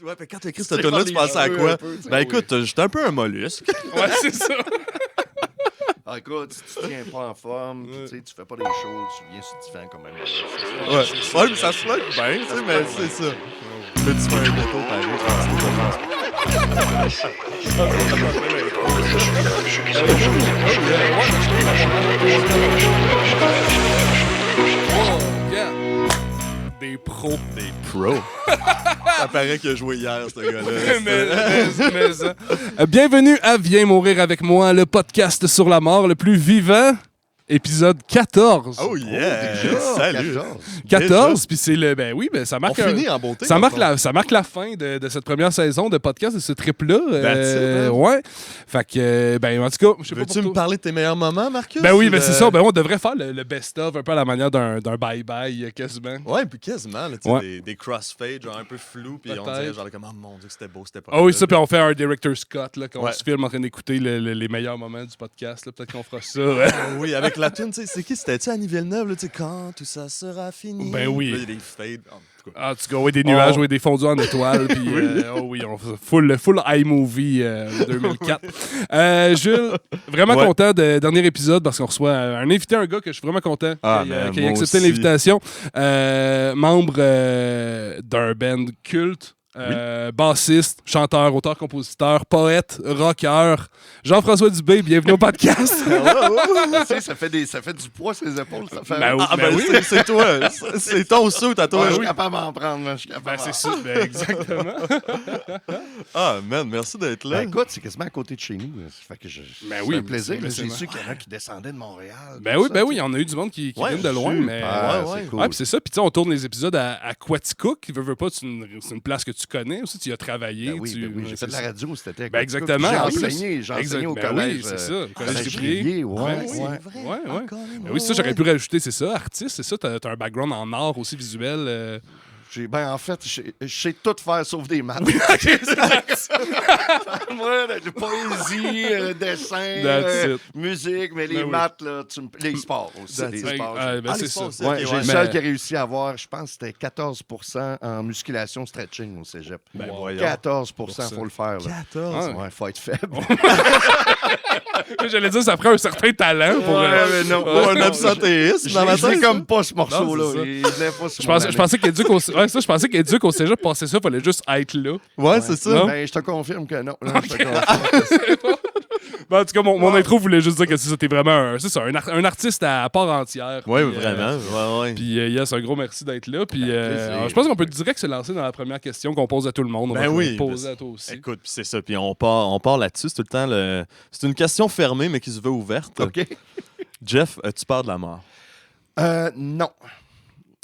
Ouais, fait quand t'as écrit cette tune-là, tu pensais à quoi? Ben écoute, j'étais un peu un mollusque. Ouais, c'est ça. Ah, écoute, si tu tiens pas en forme, puis tu fais pas des choses, tu viens sur le divan quand même. Ouais, mais ça se flotte bien, tu sais, mais c'est ça. Mais tu fais un gâteau pareil, Yeah. Des pros. Des pros. Ça paraît qu'il a joué hier, ce gars-là. Mais ça. Bienvenue à Viens mourir avec moi, le podcast sur la mort le plus vivant. Épisode 14. Oh yeah! Salut! 14, puis c'est le... Ben oui, ben ça On marque... finit en beauté. Ça marque la fin de cette première saison de podcast, de ce trip-là. Ouais. Fait que, ben en tout cas, je sais pas Veux-tu me pour toi. parler de tes meilleurs moments, Marcus? Ben oui, ben c'est ça. Ben on devrait faire le best-of un peu à la manière d'un bye-bye, quasiment. Ouais, puis quasiment, là, tu sais, Ouais. des crossfades, genre un peu flou, puis on Peut-être. dirait genre comme, oh mon dieu, c'était beau, c'était pas Ah oui, beau. ça, puis on fait un director Scott, là, quand on Ouais. se filme en train d'écouter les meilleurs moments du podcast. Là. Peut-être qu'on fera ça. Ouais. Oui, avec la tune, tu sais, c'est qui? C'était-tu Annie Villeneuve, là, tu sais, quand tout ça sera fini? Ben oui. Là, il y a des fades. En tout cas. Ah, tu vois, des nuages, oui, des fondus en étoiles, puis oh oui, on fait full iMovie 2004. Jules, vraiment Ouais. content de dernier épisode parce qu'on reçoit un invité, un gars que je suis vraiment content Ah, qu'il man, ait moi accepté aussi. l'invitation. Membre d'un band culte. Bassiste, chanteur, auteur, compositeur, poète, rocker. Jean-François Dubé, bienvenue au podcast. Tu sais, ça fait du poids sur les épaules, ça fait. Ben oui. Ah, ben oui, c'est toi. C'est ton suit à toi. Ouais, je suis capable d'en prendre, man, je suis capable. Ben, c'est ça, ben, exactement. Ah, man, merci d'être là. Ben, écoute, c'est quasiment à côté de chez nous. Ça fait que Ben c'est oui, un plaisir. c'est Là, j'ai vraiment. su qu'il y en a qui descendaient de Montréal. Ben tout oui, ça, ben tu oui, il sais. y en a eu du monde qui Ouais, viennent de loin, super, mais... c'est cool. Ouais, puis c'est ça. Puis tu sais, on tourne les épisodes à Quaticook. Veux pas, c'est une place que tu connais aussi. Tu y as travaillé. Ben oui, tu... ben oui, j'ai fait de la radio cet été. Ben exactement. J'ai En plus. enseigné au Ben collège. oui, c'est ça. Au collège Collège Dubrier. Dubrier, ouais, Ben oui, ouais. Ouais. Ben oui, ça, j'aurais pu rajouter, c'est ça. Artiste, c'est ça. T'as un background en art aussi visuel. Ben, en fait, je sais tout faire sauf des maths. Moi, de poésie, dessin, That's it. musique, mais les Ben oui. maths, là, les sports aussi. That's Les it. sports, Ben, Ah, c'est les ça. sports aussi. Ouais, Ok, j'ai ouais. le Mais- seul qui a réussi à avoir, je pense que c'était 14% en musculation stretching au cégep. Ben voyons. 14%, faut le faire. Là. 14. Ouais, faut être faible. J'allais dire, ça prend un certain talent pour... mais non. Ou un absentéisme dans ma J'ai tête. comme pas ce morceau-là. Non, c'est ça. Il venait pas sur Je mon pensais, année. je pensais qu'éduque je pensais qu'éduque au cégep, passer ça, fallait juste être là. Ouais, c'est ça. Non? Ben, je te confirme que non. Je te confirme. Ben, en tout cas, mon intro voulait juste dire que c'est ça, t'es vraiment un artiste à part entière. Ouais, Puis, vraiment. Ouais. Puis, yes, un gros merci d'être là. Puis, plaisir. je pense qu'on peut direct se lancer dans la première question qu'on pose à tout le monde. On Ben va te oui, la poser ben, à toi aussi. Écoute, puis c'est ça. Puis on part là-dessus. C'est tout le temps c'est une question fermée, mais qui se veut ouverte. OK? Jeff, tu peur de la mort? Non.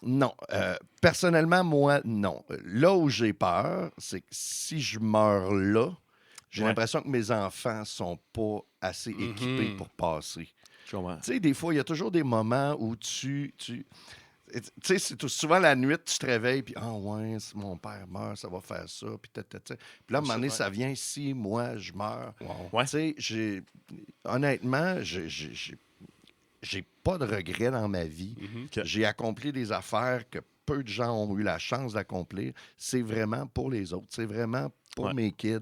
Non. Personnellement, moi, non. Là où j'ai peur, c'est que si je meurs là, j'ai Ouais. l'impression que mes enfants sont pas assez équipés pour passer. Je comprends. Tu sais, des fois, il y a toujours des moments où tu sais, c'est souvent la nuit, tu te réveilles, puis ah ouais, si mon père meurt, ça va faire ça, puis Puis là, à un moment donné, ça vient, si moi, je meurs. Ouais. Tu sais, honnêtement, j'ai pas de regrets dans ma vie. Ok. J'ai accompli des affaires que peu de gens ont eu la chance d'accomplir. C'est vraiment pour les autres. C'est vraiment pour Ouais. mes kids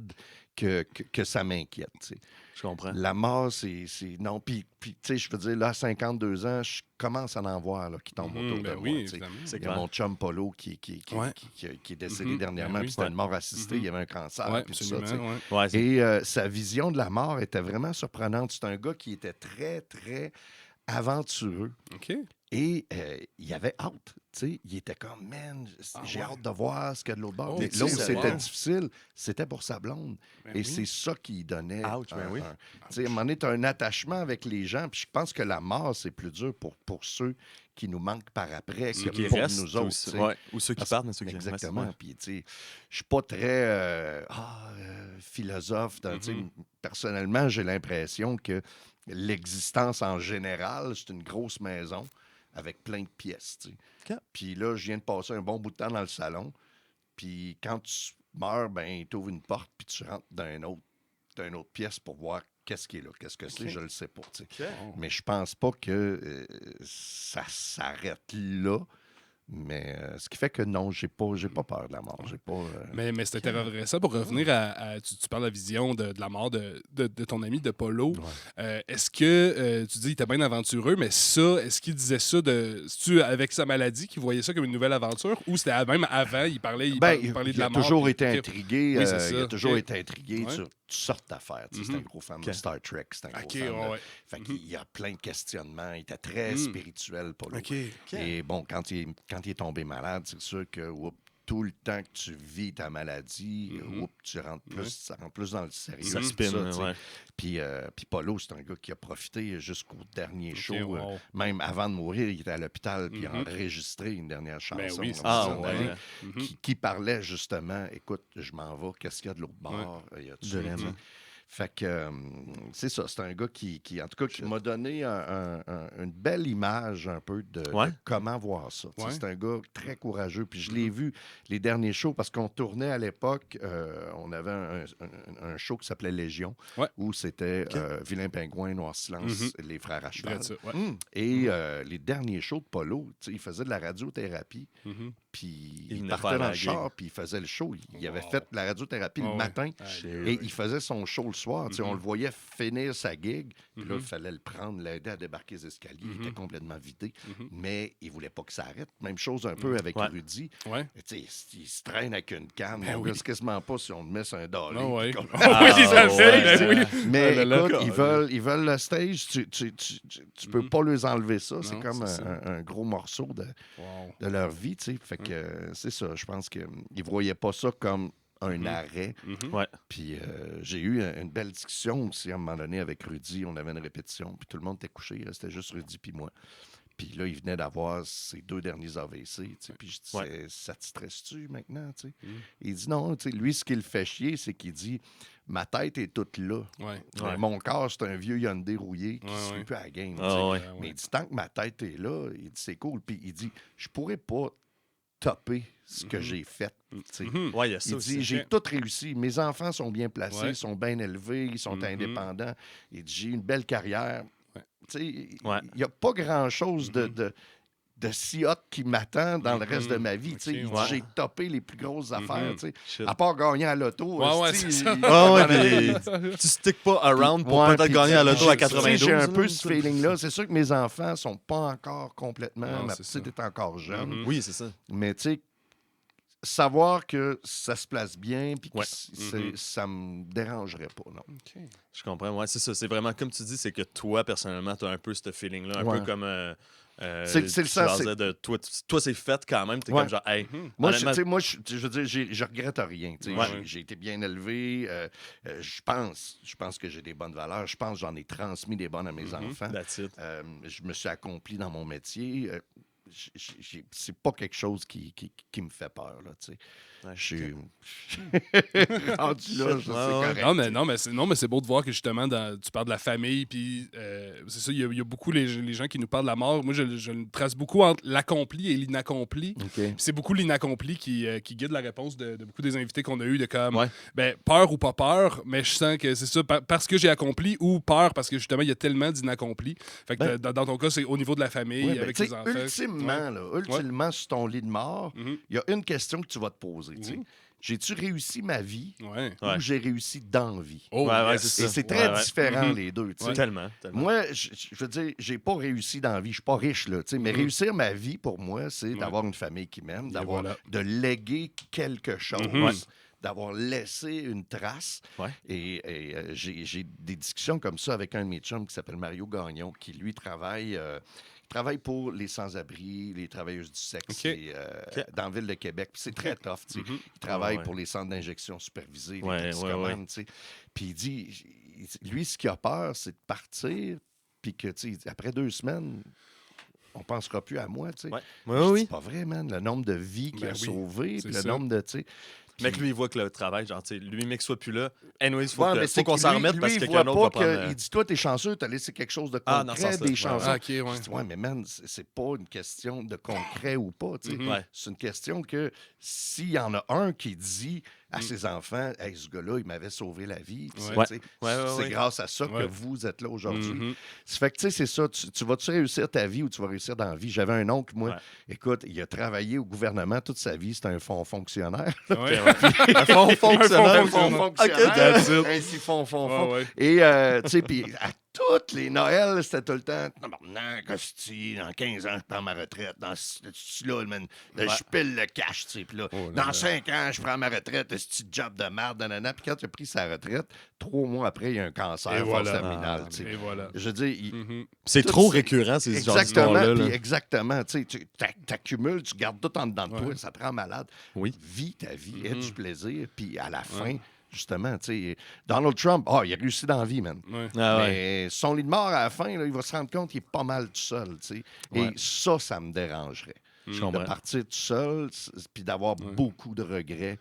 que ça m'inquiète. Tu sais. Je comprends. La mort, c'est... Non, puis tu sais, je veux dire, là, à 52 ans, je commence à en voir là, qui tombent autour de Ben moi. oui, tu sais. évidemment. C'est Il y a clair. mon chum Polo qui Ouais. est décédé dernièrement, Ben oui. puis c'était une mort assistée, il y avait un cancer, Ouais, puis tout ça. absolument, tu sais. ouais. Ouais, c'est- Et sa vision de la mort était vraiment surprenante. C'est un gars qui était très, très aventureux. OK. Et il avait hâte. Tu sais, il était comme, man, j'ai hâte de voir ce qu'il y a de l'autre bord. Oh, Mais tu là où sais, c'était wow. difficile, c'était pour sa blonde. Ben Et oui. c'est ça qui donnait. Ouch, ben oui. Tu sais, à un moment donné, tu as un attachement avec les gens. Puis je pense que la mort, c'est plus dur pour ceux qui nous manquent par après Ceux que qui pour restent, nous autres. aussi. tu sais. Ouais. Ou ceux qui partent, mais ceux qui Exactement. restent. Puis, tu sais, je suis pas très philosophe. Tu sais, personnellement, j'ai l'impression que l'existence en général, c'est une grosse maison avec plein de pièces. Tu sais. OK. Puis là, je viens de passer un bon bout de temps dans le salon. Puis quand tu meurs, ben, tu ouvres une porte, puis tu rentres dans une autre pièce pour voir qu'est-ce qui est là. Qu'est-ce que c'est, je le sais pas. Tu sais. Mais je pense pas que ça s'arrête là. Mais ce qui fait que non, j'ai pas peur de la mort. J'ai pas. Mais c'est intéressant pour revenir tu parles de la vision de la mort de ton ami de Polo. Est-ce que tu dis qu'il était bien aventureux, mais ça, est-ce qu'il disait ça c'est-tu avec sa maladie qu'il voyait ça comme une nouvelle aventure ou c'était même avant, il parlait de la mort? Il a toujours été intrigué. Oui, c'est ça. Il a toujours Ok. été intrigué sur toutes sortes d'affaires. Tu sais, C'est un gros fan de Star Trek. C'est un gros fan de... Fait qu'il y a plein de questionnements. Il était très spirituel, Polo. Et bon, quand il est tombé malade, c'est sûr que tout le temps que tu vis ta maladie, ça rentre plus dans le sérieux. Ça spin, tu sais. ouais. Puis Polo, c'est un gars qui a profité jusqu'au dernier show. Même avant de mourir, il était à l'hôpital puis il a enregistré une dernière chanson. Oui, qui parlait justement, écoute, je m'en vais, qu'est-ce qu'il y a de l'autre bord? Fait que c'est ça, c'est un gars qui en tout cas, qui m'a donné une belle image un peu de comment voir ça. C'est un gars très courageux. Puis je l'ai vu les derniers shows parce qu'on tournait à l'époque, on avait un show qui s'appelait Légion, où c'était Vilain Pingouin, Noir Silence, les frères à cheval. Et les derniers shows de Polo, il faisait de la radiothérapie. Puis il partait dans le char, puis il faisait le show. Il avait fait la radiothérapie le matin et il faisait son show le soir. On le voyait finir sa gig, puis là, il fallait le prendre, l'aider à débarquer les escaliers. Il était complètement vidé, mais il voulait pas que ça arrête. Même chose un peu avec Rudy. Il se traîne avec une canne. On ne sait quasiment pas si on le met sur un dolly. Mais écoute, ils veulent le stage. Tu peux pas les enlever ça. C'est comme un gros morceau de leur vie. Fait que c'est ça. Je pense qu'ils ne voyaient pas ça comme un arrêt. Puis j'ai eu une belle discussion aussi à un moment donné avec Rudy. On avait une répétition, puis tout le monde était couché. C'était juste Rudy puis moi. Puis là, il venait d'avoir ses 2 derniers AVC. Puis je disais, ça te stresse-tu maintenant? Il dit non. Lui, ce qui le fait chier, c'est qu'il dit, ma tête est toute là. Mon corps, c'est un vieux Hyundai rouillé qui ne suit plus à la game. Mais il dit, tant que ma tête est là, il dit, c'est cool. Puis il dit, je pourrais pas topper ce que j'ai fait. Il dit, j'ai tout réussi. Mes enfants sont bien placés, sont bien élevés, ils sont indépendants. Il dit, j'ai une belle carrière. Il n'y a pas grand-chose de si hot qui m'attend dans le reste de ma vie. J'ai topé les plus grosses affaires. À part gagner à l'auto. Tu sticks pas around pour peut-être gagner à l'auto à 92. J'ai un peu ce feeling-là. C'est sûr que mes enfants sont pas encore complètement... ma petite est encore jeune. Oui, c'est ça. Mais tu sais, savoir que ça se place bien puis que ça me dérangerait pas, non. Je comprends. Ouais, c'est ça. C'est vraiment comme tu dis, c'est que toi, personnellement, tu as un peu ce feeling-là. Un peu comme... c'est le sens. De toi, c'est fait quand même. T'es comme genre, hey. Moi, je veux dire, je regrette rien. J'ai été bien élevé. Je pense que j'ai des bonnes valeurs. Je pense que j'en ai transmis des bonnes à mes enfants. Je me suis accompli dans mon métier. C'est pas quelque chose qui me fait peur. Là, je suis rendu là, c'est correct. Non, mais c'est beau de voir que justement, tu parles de la famille, puis c'est ça, il y a beaucoup les gens qui nous parlent de la mort. Moi, je le trace beaucoup entre l'accompli et l'inaccompli. C'est beaucoup l'inaccompli qui guide la réponse de beaucoup des invités qu'on a eu de comme peur ou pas peur, mais je sens que c'est ça, parce que j'ai accompli ou peur parce que justement, il y a tellement d'inaccompli. Fait que dans ton cas, c'est au niveau de la famille, avec les enfants. Ultimement, sur ton lit de mort, il y a une question que tu vas te poser. J'ai-tu réussi ma vie ou j'ai réussi dans la vie? Et c'est très différent, les deux. Tellement. Moi, je veux dire, j'ai pas réussi dans la vie. Je suis pas riche, là. Mais réussir ma vie, pour moi, c'est d'avoir une famille qui m'aime, de léguer quelque chose. D'avoir laissé une trace. Et j'ai des discussions comme ça avec un de mes chums qui s'appelle Mario Gagnon, qui, lui, travaille pour les sans-abri, les travailleuses du sexe dans la ville de Québec. Puis c'est très tough. Il travaille pour les centres d'injection supervisés, les toxicomanes. Puis il dit, lui, ce qu'il a peur, c'est de partir, puis que après 2 semaines, on ne pensera plus à moi. C'est pas vrai, man. Le nombre de vies qu'il a sauvées, puis le nombre de... Mec, lui, il voit que le travail, genre, tu sais, lui, mec, soit plus là. Anyways, faut qu'on s'en remette parce que quelqu'un d'autre va prendre... Il dit, toi, t'es chanceux, t'as laissé quelque chose de concret, des chansons. Je dis, mais man, c'est pas une question de concret ou pas, tu sais. C'est une question que s'il y en a un qui dit, à ses enfants, hey, ce gars-là, il m'avait sauvé la vie. C'est grâce à ça que vous êtes là aujourd'hui. Mm-hmm. Ça fait que, tu sais, c'est ça. Tu vas-tu réussir ta vie ou tu vas réussir dans la vie? J'avais un oncle, moi, écoute, il a travaillé au gouvernement toute sa vie. C'était un fonctionnaire. Un fonds fonctionnaire. Ainsi, fond. Et, tu sais, puis à toutes les Noëls, c'était tout le temps. Dans 15 ans, je prends ma retraite. Dans là, man, je pile le cash, tu sais. Puis là, dans 5 ans, je prends ma retraite. Ce petit job de merde, nanana. Puis quand il a pris sa retraite, 3 mois après, il y a un cancer terminal. Et voilà. Je veux dire, c'est trop récurrent, ces histoires-là. Exactement. Tu accumules, tu gardes tout en dedans de toi, ça te rend malade. Vis ta vie, aie du plaisir. Puis à la fin, justement, tu sais, Donald Trump, il a réussi dans la vie, man. Mais son lit de mort, à la fin, là, il va se rendre compte qu'il est pas mal tout seul, tu sais. Et ça me dérangerait. De partir tout seul, puis d'avoir beaucoup de regrets.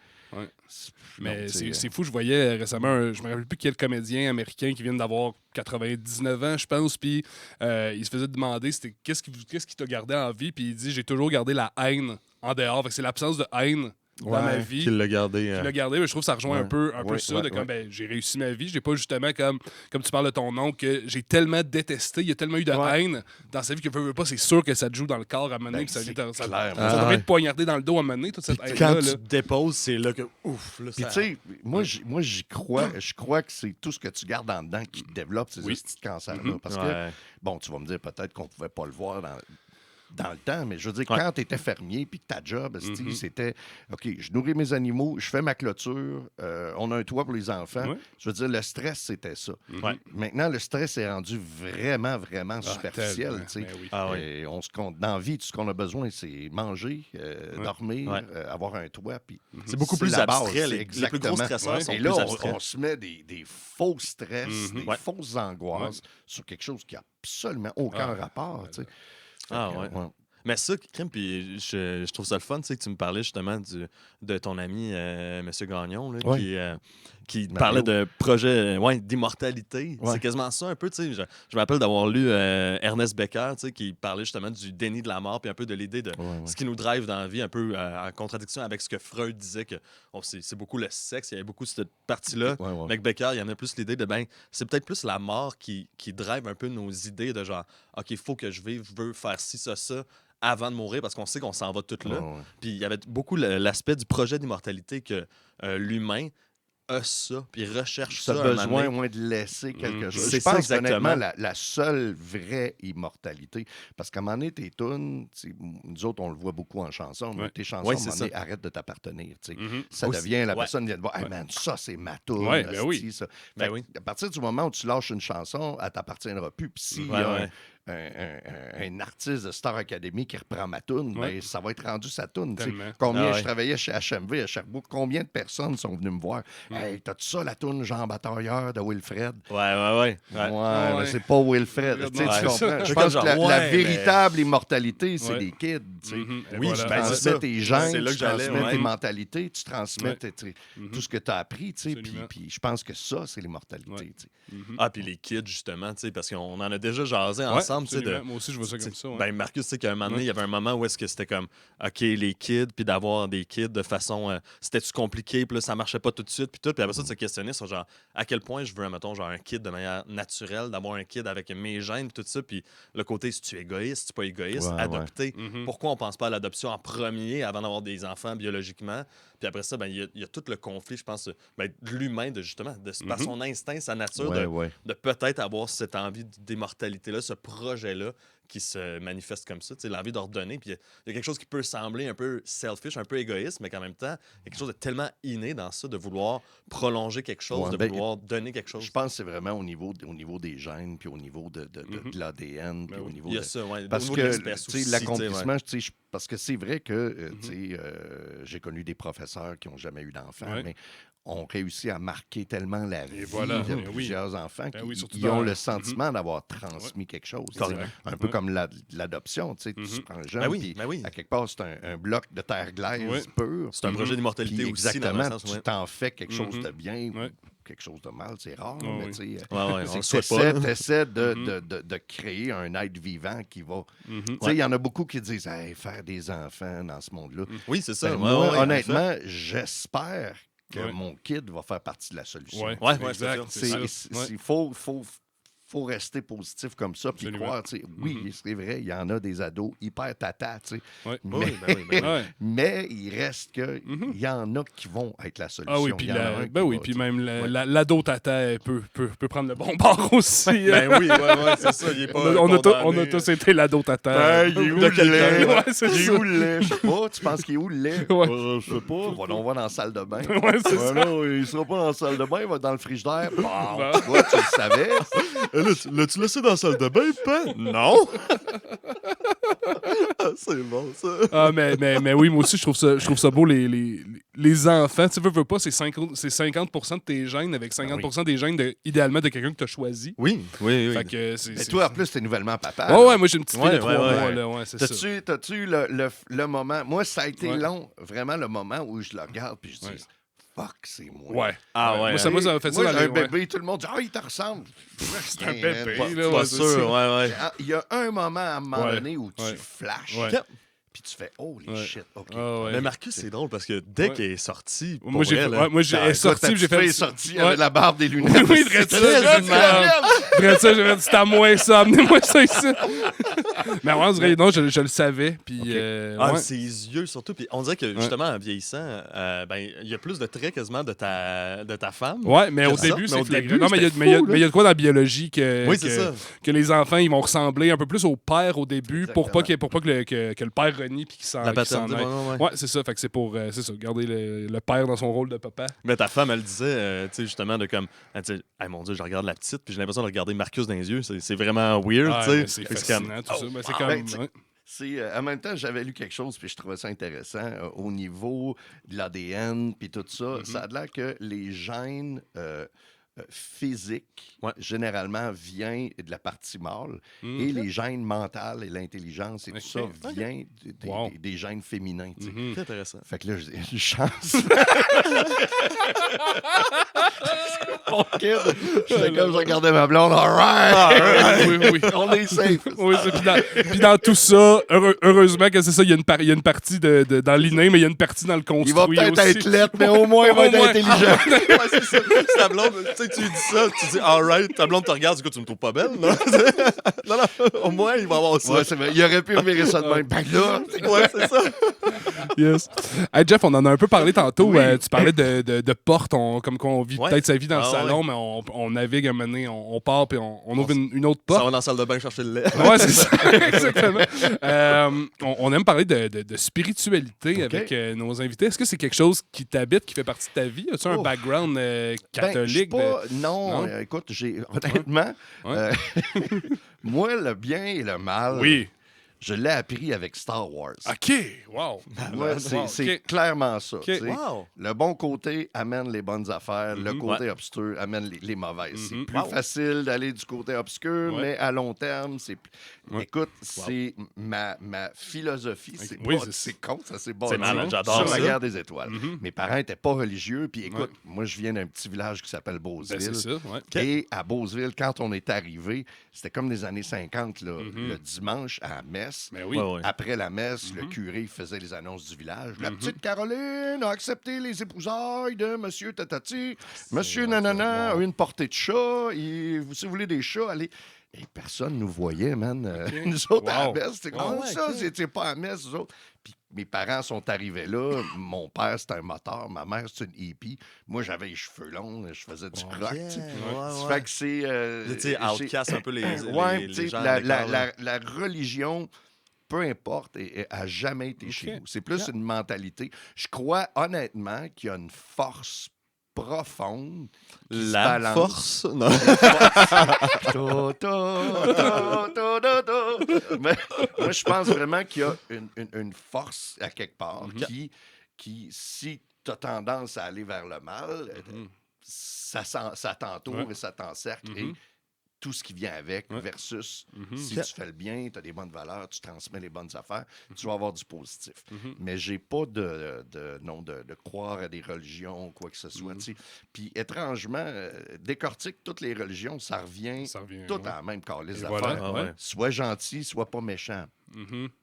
Mais c'est fou, je voyais récemment, je me rappelle plus quel comédien américain qui vient d'avoir 99 ans, je pense, puis il se faisait demander c'était qu'est-ce qui t'a gardé en vie, puis il dit j'ai toujours gardé la haine en dehors. Fait que c'est l'absence de haine dans ma vie. Qu'il l'a gardé. Mais je trouve que ça rejoint un peu ça, de comme, j'ai réussi ma vie. J'ai pas justement, comme tu parles de ton oncle, que j'ai tellement détesté, il y a tellement eu de haine dans sa vie que veux pas, c'est sûr que ça te joue dans le corps à un moment donné, ça devrait être poignardé dans le dos à un moment donné, toute cette haine-là. Quand tu te déposes, c'est là que, ouf. Là, puis tu sais, moi, j'y crois. Je crois que c'est tout ce que tu gardes en dedans qui te développe ces petits cancers-là. Parce que, bon, tu vas me dire peut-être qu'on pouvait pas le voir dans le temps, mais je veux dire, quand tu étais fermier puis que ta job, c'était OK, je nourris mes animaux, je fais ma clôture, on a un toit pour les enfants. Je veux dire, le stress, c'était ça. Maintenant, le stress est rendu vraiment, vraiment superficiel. Dans la vie, tout ce qu'on a besoin, c'est manger, dormir, avoir un toit. Puis c'est beaucoup plus abstrait. Les plus gros stresseurs sont plus abstraits. On se met des faux stress, des fausses angoisses sur quelque chose qui n'a absolument aucun rapport. Mais ça, Crème, puis je trouve ça le fun, tu sais, que tu me parlais justement de ton ami, M. Gagnon, là, qui parlait de projet d'immortalité. C'est quasiment ça un peu, tu sais. Je me rappelle d'avoir lu Ernest Becker, tu sais, qui parlait justement du déni de la mort, puis un peu de l'idée de ce qui nous drive dans la vie, un peu en contradiction avec ce que Freud disait, que c'est beaucoup le sexe, il y avait beaucoup cette partie-là. Mais avec Becker, il y en a plus l'idée de, c'est peut-être plus la mort qui drive un peu nos idées de genre, OK, il faut que je vive, je veux faire ci, ça, avant de mourir, parce qu'on sait qu'on s'en va tout là. Puis il y avait beaucoup l'aspect du projet d'immortalité que l'humain a ça, puis recherche ça. Tu as besoin moins de laisser quelque chose. Je pense que honnêtement, la seule vraie immortalité, parce qu'à un moment donné, tes tunes, nous autres, on le voit beaucoup en chanson, mais tes chansons, à un moment donné, arrêtent de t'appartenir. Ça devient, la personne vient de voir, hey man, ça, c'est ma tune. À partir du moment où tu lâches une chanson, elle t'appartiendra plus. Puis s'il y a un artiste de Star Academy qui reprend ma toune, ça va être rendu sa toune. Combien je travaillais chez HMV à Sherbrooke, combien de personnes sont venues me voir? Hey, t'as-tu ça, la toune Jean Batailleur de Wilfred? Ouais. Mais c'est pas Wilfred. Tu comprends? Je pense que la véritable immortalité, c'est les kids. Oui, tu transmets tes gènes, tu transmets tes mentalités, tu transmets tout ce que tu as appris. Puis je pense que ça, c'est l'immortalité. Puis les kids, justement, parce qu'on en a déjà jasé ensemble. Moi aussi, je vois ça comme ça. Marcus, tu sais qu'à un moment donné, il y avait un moment où est-ce que c'était comme, OK, les kids, puis d'avoir des kids de façon, c'était-tu compliqué, puis là, ça marchait pas tout de suite, puis tout. Puis après ça, de se questionner sur genre, à quel point je veux, mettons, genre un kid de manière naturelle, d'avoir un kid avec mes gènes, puis tout ça. Puis le côté, si tu es égoïste, si tu es pas égoïste, adopter. Pourquoi on pense pas à l'adoption en premier avant d'avoir des enfants biologiquement? Puis après ça, il y a tout le conflit, je pense, de l'humain, par son instinct, sa nature, de peut-être avoir cette envie d'immortalité-là, ce projet-là qui se manifeste comme ça, l'envie d'ordonner. Puis il y a quelque chose qui peut sembler un peu selfish, un peu égoïste, mais qu'en même temps, il y a quelque chose de tellement inné dans ça, de vouloir prolonger quelque chose, de vouloir donner quelque chose. Je pense que c'est vraiment au niveau des gènes, puis au niveau de l'ADN, puis au niveau il y a ça, parce au niveau que de l'espèce aussi, l'accomplissement, parce que c'est vrai que j'ai connu des professeurs qui n'ont jamais eu d'enfants, mais ont réussi à marquer tellement la vie de plusieurs enfants qui ont le sentiment d'avoir transmis quelque chose. Un peu comme l'adoption. Tu prends un jeune, puis à quelque part, c'est un bloc de terre glaise pur. C'est un projet d'immortalité aussi. Exactement, tu t'en fais quelque chose de bien ou quelque chose de mal, c'est rare, mais tu essaies de créer un être vivant qui va... Il y en a beaucoup qui disent hey, faire des enfants dans ce monde-là. Oui, c'est ça. Moi, honnêtement, j'espère que mon kid va faire partie de la solution. Ouais, exact. Il faut rester positif comme ça, puis croire, oui, c'est vrai, il y en a des ados hyper tata, mais il reste que il y en a qui vont être la solution. Ah oui, puis même l'ado tata peut prendre le bon bord aussi. Oui, c'est ça. Il est pas on a tous été l'ado tata. Il est où le lait? Il est où le lait? Je sais pas, tu penses qu'il est où le lait? Je sais pas, on va dans la salle de bain. C'est ça. Non, il sera pas dans la salle de bain, il va dans le frigidaire. Bon, tu le savais. L'as-tu laissé dans la salle de bain, Pan? Non! C'est bon, ça. Ah, mais oui, moi aussi, je trouve ça beau, les enfants. Tu veux pas, c'est 50% de tes gènes avec 50% des gènes, idéalement, de quelqu'un que tu as choisi. Oui. Fait que mais toi, en plus, t'es nouvellement papa. Ouais, moi, j'ai une petite fille de 3 mois. Là, c'est ça. T'as-tu le moment... Moi, ça a été long, vraiment, le moment où je le regarde puis je dis... Fuck, c'est moi. Ouais. Ah ouais. Moi, ça m'a fait ça dans un bébé, tout le monde dit il te ressemble. C'est un bébé, là. Pas sûr, Il y a un moment à un moment donné où tu flashes. Puis tu fais holy shit, OK. Mais Marcus, c'est drôle parce que dès qu'il est sorti, moi j'ai sorti, j'ai fait sorti avec la barbe des lunettes. Oui, c'est c'était à moi ça, amenez-moi ça ici. Mais en vrai, non, je le savais, puis ses yeux surtout, puis on dirait que justement en vieillissant, il y a plus de traits quasiment de ta femme. Ouais, mais au début c'est flagrant. Non, mais il y a de quoi dans la biologie que les enfants ils vont ressembler un peu plus au père au début pour pas que le père renie puis qu'il s'en aille. Ouais, c'est ça. Fait que c'est pour garder le père dans son rôle de papa. Mais ta femme, elle disait, tu sais, justement, de comme, hey, mon Dieu, je regarde la petite, puis j'ai l'impression de regarder Marcus dans les yeux. C'est vraiment weird, tu sais. C'est fascinant, tout ça. C'est comme... En même temps, j'avais lu quelque chose, puis je trouvais ça intéressant. Au niveau de l'ADN, puis tout ça, ça a l'air que les gènes physiques, généralement, viennent de la partie mâle, et les gènes mentales et l'intelligence et tout ça vient des gènes féminins. C'est intéressant. Fait que là, j'ai une chance. Mon kid, j'étais comme je regardais ma blonde, all right! Oui. On est safe. Oui, puis dans tout ça, heureusement que c'est ça, il y a une partie dans l'inné, mais il y a une partie dans le construit. Il va peut-être aussi. être lettre, mais au moins il va être intelligent. C'est ça. Ta blonde, tu dis ça, tu dis all right, ta blonde te regarde, du coup, tu me trouves pas belle, non? Non, au moins, il va avoir ça. Ouais, c'est vrai. Il aurait pu virer ça de même. Ben là, c'est ça. Yes. Hey, Jeff, on en a un peu parlé tantôt. Tu parlais de portes, comme qu'on vit peut-être sa vie dans le salon, mais on navigue un moment donné, on part, puis on ouvre une autre porte. Ça va dans la salle de bain chercher le lait. Ouais, c'est ça. Exactement. On aime parler de spiritualité avec nos invités. Est-ce que c'est quelque chose qui t'habite, qui fait partie de ta vie? As-tu un background catholique? Non, écoute, honnêtement, moi, le bien et le mal, je l'ai appris avec Star Wars. OK, wow. Ouais, c'est clairement ça. Wow. Le bon côté amène les bonnes affaires, le côté obscur amène les mauvaises. C'est plus facile d'aller du côté obscur, mais à long terme, c'est... Écoute, c'est ma philosophie. C'est con, ça c'est bon. C'est malade, j'adore sur ça. la guerre des étoiles. Mes parents n'étaient pas religieux, puis écoute, moi je viens d'un petit village qui s'appelle Beauceville. C'est ça, Et à Beauceville, quand on est arrivé, c'était comme les années 50, là, le dimanche à la messe. Mais oui. Après la messe, le curé faisait les annonces du village. La petite Caroline a accepté les épousailles de Monsieur Tatati. Monsieur Nanana a eu une portée de chat. Si vous voulez des chats, allez... Et personne nous voyait, man. Nous autres, à la messe, c'était comme ça. C'était pas à la messe, nous autres. Puis mes parents sont arrivés là. Mon père, c'était un moteur. Ma mère, c'est une hippie. Moi, j'avais les cheveux longs. Je faisais du croc. Fait que c'est... tu sais, outcast un peu les gens. La religion... peu importe, a jamais été chez nous. C'est plus une mentalité. Je crois honnêtement qu'il y a une force profonde qui se balance. Force? Non. Mais moi, je pense vraiment qu'il y a une force à quelque part qui, si tu as tendance à aller vers le mal, ça t'entoure et ça t'encercle et tout ce qui vient avec, versus si tu fais le bien, tu as des bonnes valeurs, tu transmets les bonnes affaires, tu vas avoir du positif. Mais j'ai pas de croire à des religions ou quoi que ce soit. Puis étrangement, décortique toutes les religions, ça revient tout à la même calice d'affaires. Soit gentil, soit pas méchant.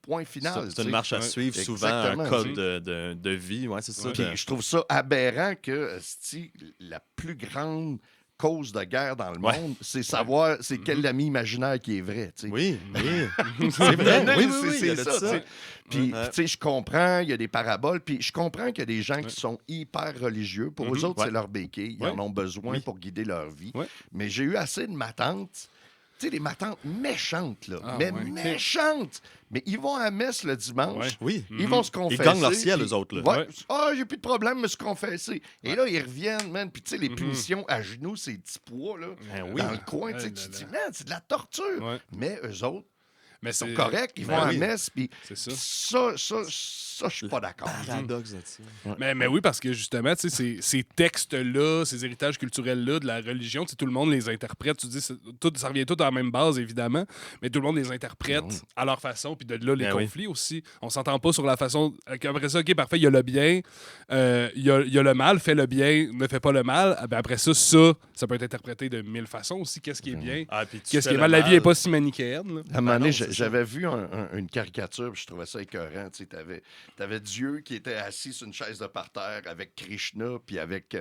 Point final. C'est une marche à suivre, souvent un code de vie. Ouais, c'est ça. Puis je trouve ça aberrant que la plus grande cause de guerre dans le monde, c'est savoir c'est quel ami imaginaire qui est vrai. T'sais. Oui. C'est vrai. C'est ça. Puis, tu sais, je comprends, il y a des paraboles, puis je comprends qu'il y a des gens qui sont hyper religieux. Pour eux autres, c'est leur béquille. Ils en ont besoin pour guider leur vie. Mais j'ai eu assez de matantes. Tu sais, des matantes méchantes, là. Méchantes! Mais ils vont à la messe le dimanche. Ils vont se confesser. Ils gagnent leur ciel, eux autres, là. J'ai plus de problème, je me suis confessé. Et là, ils reviennent, man. Puis, tu sais, les punitions à genoux, ces petits poids, là, dans le coin, tu te dis, man, c'est de la torture. Mais eux autres, ils sont corrects, ils vont à la messe, puis ça, je suis pas d'accord. Paradoxe de ça. Mais oui, parce que justement, tu sais, ces textes-là, ces héritages culturels-là de la religion, tout le monde les interprète. Tu dis, ça revient tout à la même base, évidemment, mais tout le monde les interprète à leur façon, puis de là, les conflits aussi. On s'entend pas sur la façon. Après ça, OK, parfait, il y a le bien, il y a le mal, fais le bien, ne fais pas le mal. Après ça peut être interprété de 1000 façons aussi. Qu'est-ce qui est bien, qu'est-ce qui est mal. La vie n'est pas si manichéenne. Là. À un moment donné, j'avais vu une caricature, puis je trouvais ça écœurant. Tu avais Dieu qui était assis sur une chaise de parterre avec Krishna, puis avec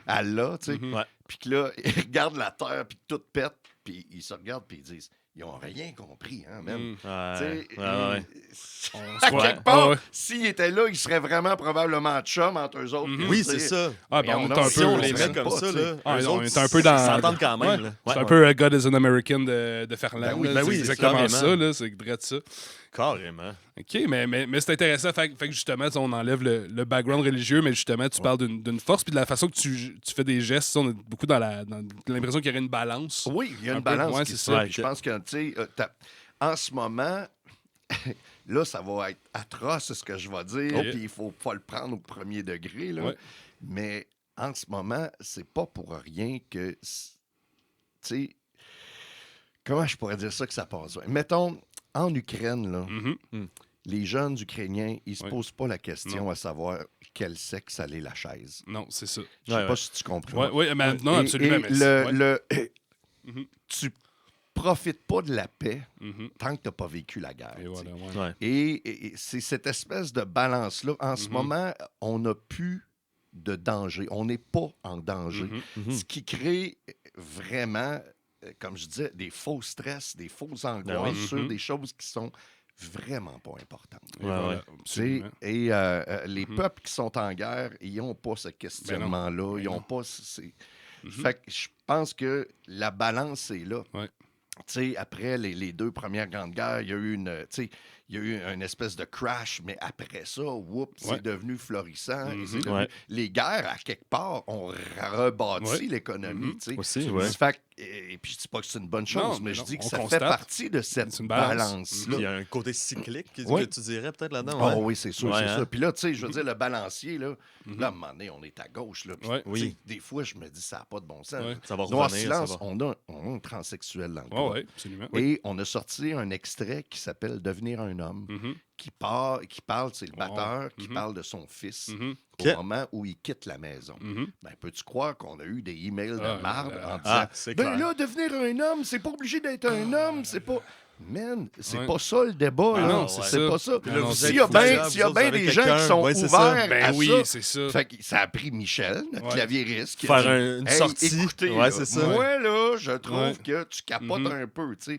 Allah, tu sais. Puis que là, ils regardent la terre, puis tout pète, puis ils se regardent, puis ils disent... Ils n'ont rien compris, hein, même. À quelque part, s'ils étaient là, ils seraient vraiment probablement chum entre eux autres. Oui, c'est ça. On est un peu, on les met comme ça, là. On est un peu dans... Ils s'entendent quand même. C'est un peu God is an American de Ferland. C'est exactement ça, là. C'est direct ça. Carrément. OK, mais c'est intéressant. Fait que justement, on enlève le background religieux, mais justement, tu parles d'une force, puis de la façon que tu fais des gestes. On est beaucoup dans l'impression qu'il y aurait une balance. Oui, il y a une balance qui se fait. Je pense que, tu sais, en ce moment, là, ça va être atroce, ce que je vais dire, puis il faut pas le prendre au premier degré, là. Mais en ce moment, c'est pas pour rien que, tu sais, comment je pourrais dire ça que ça passe? Mettons... En Ukraine, là, les jeunes Ukrainiens, ils se posent pas la question à savoir quel sexe allait la chaise. Non, c'est ça. Je sais pas si tu comprends. Oui, mais non, absolument. Tu profites pas de la paix tant que tu n'as pas vécu la guerre. Et c'est cette espèce de balance-là. En ce moment, on n'a plus de danger. On n'est pas en danger. Ce qui crée vraiment... comme je disais, des faux stress, des fausses angoisses sur des choses qui sont vraiment pas importantes. Les peuples qui sont en guerre, ils n'ont pas ce questionnement-là. Ils n'ont pas... Fait que je pense que la balance est là. Après les deux premières grandes guerres, il y a eu une espèce de crash, mais après ça, c'est devenu florissant. Les guerres, à quelque part, ont rebâti l'économie. Et puis, je ne dis pas que c'est une bonne chose, mais je dis que ça fait partie de cette balance-là. Il y a un côté cyclique que tu dirais peut-être là-dedans. Oui, c'est sûr, c'est ça. Puis là, tu sais, je veux dire, le balancier, là, à un moment donné, on est à gauche. Là, puis, des fois, je me dis, ça n'a pas de bon sens. Ça va Noir revenir, silence, ça va. on a un transsexuel dans le coin. Absolument. Et on a sorti un extrait qui s'appelle « Devenir un homme ». Qui parle, c'est le batteur qui parle de son fils au moment où il quitte la maison. Ben, peux-tu croire qu'on a eu des emails de marde en disant ben là, devenir un homme, c'est pas obligé d'être un homme, c'est pas... Man, c'est pas ça le débat, là. Non, c'est pas ça. S'il y y a bien des gens qui sont ouverts à ça, c'est ça. Fait que ça a pris Michel, notre clavieriste, qui faire a dit, une sortie. Écoutez, c'est ça. moi, là, je trouve que tu capotes un peu, tu sais.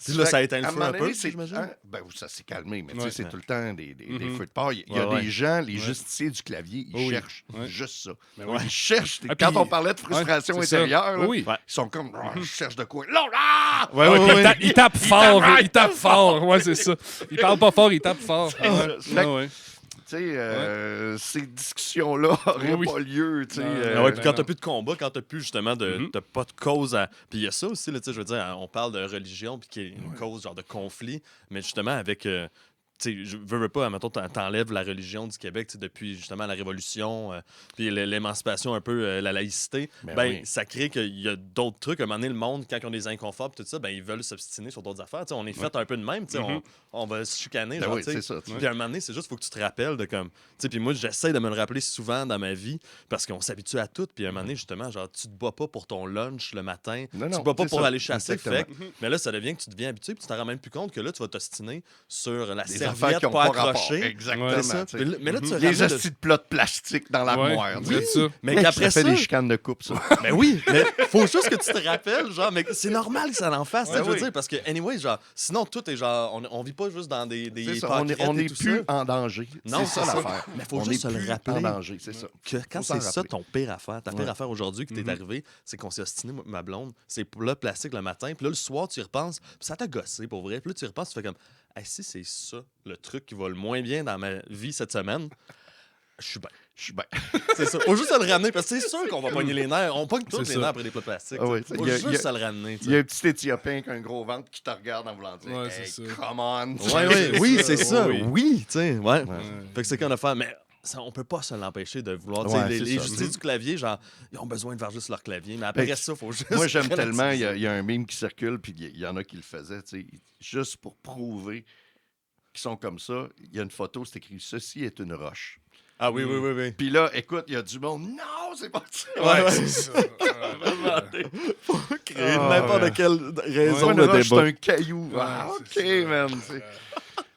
Puis là, ça a éteint le feu un peu, j'imagine. Ben, ça s'est calmé, mais tu sais, c'est tout le temps des feux de paille. Il y a des gens, les justiciers du clavier, ils cherchent juste ça. Ils cherchent. Quand on parlait de frustration intérieure, ils sont comme, je cherche de quoi. Là! Ils tapent fort. Il tape fort, ouais, c'est ça. Il parle pas fort, il tape fort. Tu sais, ces discussions-là n'auraient pas lieu. Puis quand t'as plus de combat, quand t'as plus justement t'as pas de cause à. Puis il y a ça aussi, là, je veux dire, on parle de religion, puis qu'il y a une cause genre de conflit, mais justement avec. je veux pas, mettons, t'enlèves la religion du Québec depuis justement la Révolution, puis l'émancipation un peu, la laïcité, ça crée qu'il y a d'autres trucs. À un moment donné, le monde, quand ils ont des inconforts tout ça, ils veulent s'obstiner sur d'autres affaires. On est fait un peu de même, on va se chicaner. Ben oui, c'est ça. Puis à un moment donné, c'est juste faut que tu te rappelles de comme... Puis moi, j'essaie de me le rappeler souvent dans ma vie parce qu'on s'habitue à tout. Puis à un moment donné, justement, genre, tu te bats pas pour ton lunch le matin, tu te bats pas pour aller chasser. Mais là, ça devient que tu deviens habitué puis tu t'en rends même plus compte que là, tu vas t'ostiner sur la serviette pas accrochée. Exactement. Ça. Mais là, tu les hosties de plats de plastique dans l'armoire. Mais qu'après ça fait des chicanes de coupe, ça. Mais oui, mais faut juste que tu te rappelles, genre, mais c'est normal que ça en fasse, je veux dire, parce que, anyway, genre, sinon, tout est genre, on vit pas juste dans des on n'est plus en danger. Non, c'est ça l'affaire. Mais faut juste se le rappeler. En danger, c'est ça. Que quand c'est ça ton pire affaire, ta pire affaire aujourd'hui qui t'est arrivé, c'est qu'on s'est ostiné, ma blonde, c'est là plastique le matin, puis là, le soir, tu y repenses, puis ça t'a gossé pour vrai, puis là, tu y repenses, tu fais comme, si c'est ça, le truc qui va le moins bien dans ma vie cette semaine, je suis bien. C'est ça. Faut juste se le ramener parce que c'est sûr qu'on va pogner les nerfs. On pogne tous les nerfs après des plats de plastique. Faut juste se le ramener. Il y a un petit Éthiopien avec un gros ventre qui te regarde en voulant dire come on. Oui, c'est ça. Oui, tu sais. Ouais. Fait que c'est qu'on a fait. Mais ça, on peut pas se l'empêcher de vouloir. Les justiciers du clavier, genre, ils ont besoin de faire juste leur clavier. Mais après ça, il faut juste. Moi, j'aime tellement. Il y a un meme qui circule, puis il y en a qui le faisaient, juste pour prouver qu'ils sont comme ça. Il y a une photo, c'est écrit ceci est une roche. Ah oui. Puis là, écoute, il y a du monde. Non, c'est pas ça. Ouais, c'est ça. Faut créer n'importe quelle raison de débat. C'est un caillou. OK, man.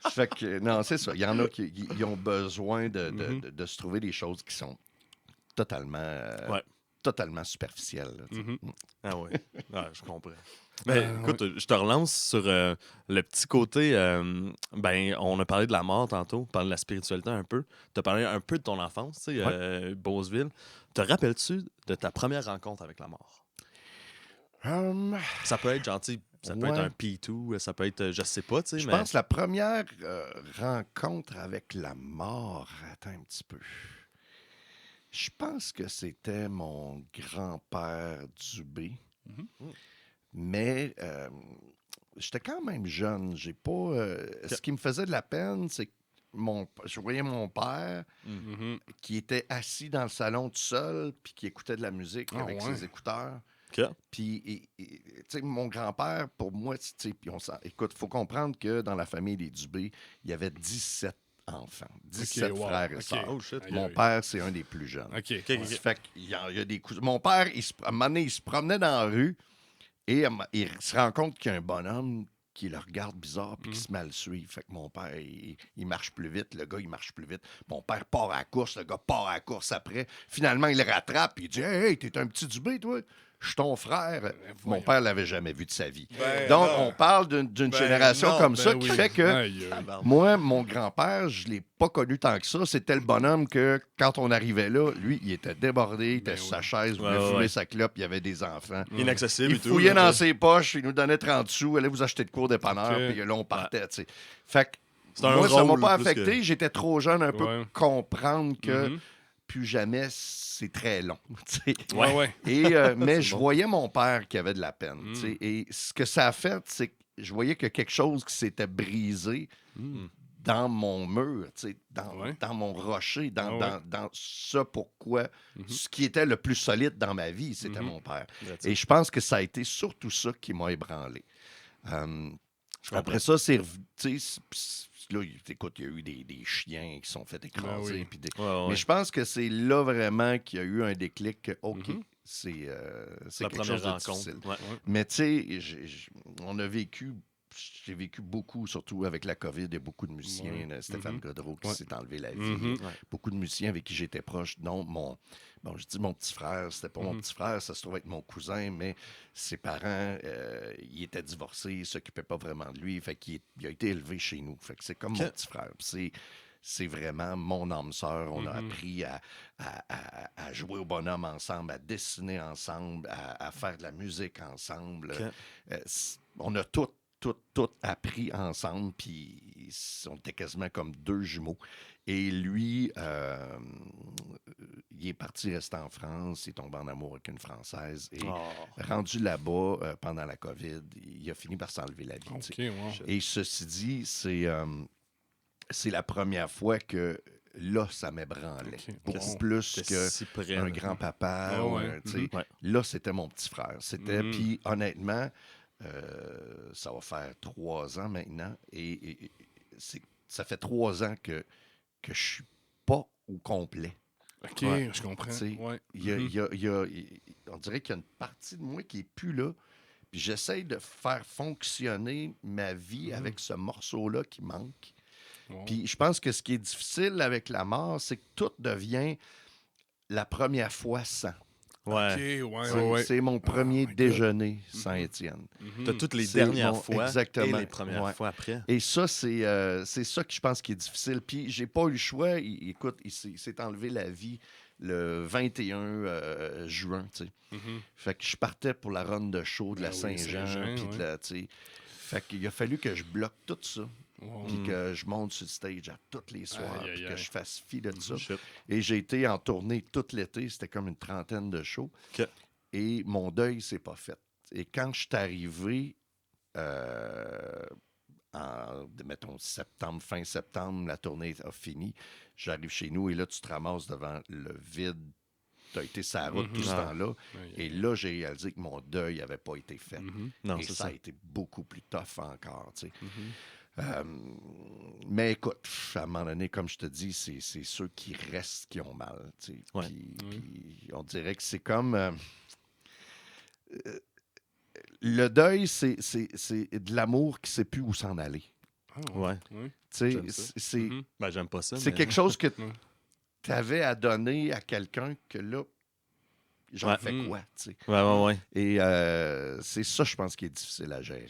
Fait que, non, c'est ça. Il y en a qui ont besoin de se trouver des choses qui sont totalement superficielles. Ah oui, je comprends. Mais écoute, je te relance sur le petit côté. On a parlé de la mort tantôt, parlé de la spiritualité un peu. Tu as parlé un peu de ton enfance, tu sais, Beauceville. Te rappelles-tu de ta première rencontre avec la mort? Ça peut être gentil, ça peut être un P2, ça peut être, je sais pas, tu sais. Je pense que la première rencontre avec la mort, attends un petit peu. Je pense que c'était mon grand-père Dubé. Mais j'étais quand même jeune. J'ai pas. Ce qui me faisait de la peine, c'est que je voyais mon père qui était assis dans le salon tout seul, puis qui écoutait de la musique avec ses écouteurs. Puis, tu sais, mon grand-père, pour moi, écoute, il faut comprendre que dans la famille des Dubé, il y avait 17 enfants, 17 frères et sœurs. Oh, shit. Mon père, c'est un des plus jeunes. Fait qu'il y a des cousins. Mon père, à un moment donné, il se promenait dans la rue et il se rend compte qu'il y a un bonhomme qui le regarde bizarre puis qui se met à le suivre. Fait que mon père, il marche plus vite. Le gars, il marche plus vite. Mon père part à la course. Le gars part à la course après. Finalement, il le rattrape puis il dit « Hey, t'es un petit Dubé, toi? » Je suis ton frère. Mon père ne l'avait jamais vu de sa vie. Donc, on parle d'une génération comme ça qui fait que moi, mon grand-père, je ne l'ai pas connu tant que ça. C'était le bonhomme que, quand on arrivait là, lui, il était débordé, il était sur sa chaise, il voulait fumer sa clope, il y avait des enfants. Inaccessible il fouillait dans ses poches, il nous donnait 30 sous, allait vous acheter de cours dépanneur, puis là, on partait. Fait que moi, ça ne m'a pas affecté. J'étais trop jeune un peu pour comprendre que plus jamais, c'est très long. Mais je voyais mon père qui avait de la peine. Et ce que ça a fait, c'est que je voyais que quelque chose qui s'était brisé dans mon mur, dans mon rocher, dans ce pourquoi, ce qui était le plus solide dans ma vie, c'était mon père. Et je pense que ça a été surtout ça qui m'a ébranlé. Après ça, c'est... Là, écoute, il y a eu des chiens qui sont fait écraser. Mais je pense que c'est là vraiment qu'il y a eu un déclic que, OK, c'est quelque chose de difficile. Mais tu sais, j'ai vécu beaucoup, surtout avec la COVID, et beaucoup de musiciens. Stéphane Godreau qui s'est enlevé la vie. Beaucoup de musiciens avec qui j'étais proche, dont je dis mon petit frère, c'était pas mon petit frère, ça se trouvait être mon cousin, mais ses parents, ils étaient divorcés, ils s'occupaient pas vraiment de lui, fait qu'il a été élevé chez nous. Fait que c'est comme mon petit frère. C'est vraiment mon âme sœur. On a appris à jouer au bonhomme ensemble, à dessiner ensemble, à faire de la musique ensemble. On a tout appris ensemble, puis on était quasiment comme deux jumeaux. Et lui, il est parti rester en France, il est tombé en amour avec une Française, et rendu là-bas pendant la COVID, il a fini par s'enlever la vie. Et ceci dit, c'est la première fois que là, ça m'ébranlait. Beaucoup plus qu'un grand-papa. Là, c'était mon petit frère. Puis honnêtement, ça va faire 3 ans maintenant. Et ça fait 3 ans que je suis pas au complet. OK, je comprends. On dirait qu'il y a une partie de moi qui n'est plus là. Puis j'essaie de faire fonctionner ma vie avec ce morceau-là qui manque. Puis je pense que ce qui est difficile avec la mort, c'est que tout devient la première fois sans. C'est mon premier déjeuner sans Étienne. Tu as toutes les dernières fois exactement. Et les premières fois après. Et ça, c'est ça que je pense qui est difficile. Puis j'ai pas eu le choix. Écoute, il s'est enlevé la vie le 21 juin. Fait que je partais pour la run de show de la Saint-Jean. Fait qu'il a fallu que je bloque tout ça. Puis que je monte sur le stage à tous les soirs, puis que je fasse fi de ça. Et j'ai été en tournée tout l'été, c'était comme une 30aine de shows. Et mon deuil s'est pas fait. Et quand je suis arrivé, mettons fin septembre, la tournée a fini, j'arrive chez nous et là, tu te ramasses devant le vide. Tu as été sur la route tout ce temps-là. Et là, j'ai réalisé que mon deuil n'avait pas été fait. Non, et ça a été beaucoup plus tough encore, tu sais. Mais écoute, à un moment donné, comme je te dis, c'est ceux qui restent qui ont mal. Puis on dirait que c'est comme... le deuil, c'est de l'amour qui ne sait plus où s'en aller. J'aime pas ça. C'est quelque chose que tu avais à donner à quelqu'un que là, j'en fais quoi? Et c'est ça, je pense, qui est difficile à gérer.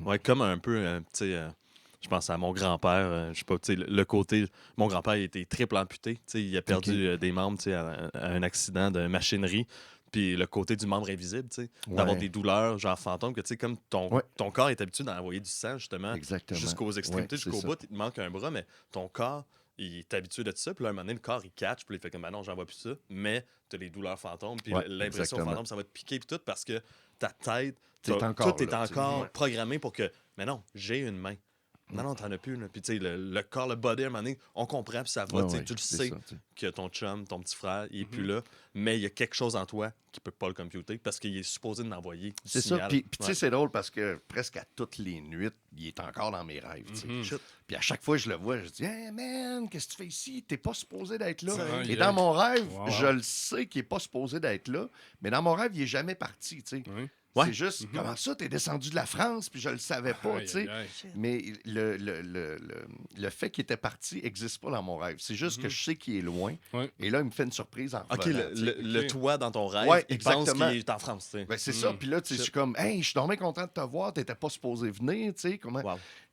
Ouais, comme un peu, je pense à mon grand-père, je sais pas, le côté, mon grand-père il était triple amputé, il a perdu des membres à un accident de machinerie, puis le côté du membre invisible, d'avoir des douleurs genre fantômes, que comme ton corps est habitué d'envoyer du sang justement jusqu'aux extrémités, jusqu'au bout, il te manque un bras, mais ton corps, il est habitué de ça, puis là, un moment donné, le corps, il catch, puis il fait comme, non, j'en vois plus ça, mais tu as les douleurs fantômes, puis l'impression fantôme, ça va te piquer, puis tout, parce que ta tête, tout est encore programmé pour que, mais non, j'ai une main. Non, t'en as plus. Puis, tu sais, le corps, le body, à un moment donné, on comprend, puis ça va. Tu le sais que ton chum, ton petit frère, il est plus là, mais il y a quelque chose en toi qui peut pas le computer parce qu'il est supposé d'envoyer du signal. Ça. Puis, tu sais, c'est drôle parce que presque à toutes les nuits, il est encore dans mes rêves. Puis, à chaque fois que je le vois, je dis, hey man, qu'est-ce que tu fais ici? T'es pas supposé d'être là. Et dans mon rêve, je le sais qu'il est pas supposé d'être là, mais dans mon rêve, il est jamais parti, tu sais. C'est juste, comment ça, t'es descendu de la France, puis je le savais pas, tu sais. Mais le fait qu'il était parti n'existe pas dans mon rêve. C'est juste que je sais qu'il est loin. Et là, il me fait une surprise en revenant. Le toi dans ton rêve, il pense qu'il est en France, tu sais. Ben, c'est ça. Puis là, je suis comme, hey, je suis dommage content de te voir, t'étais pas supposé venir, tu sais.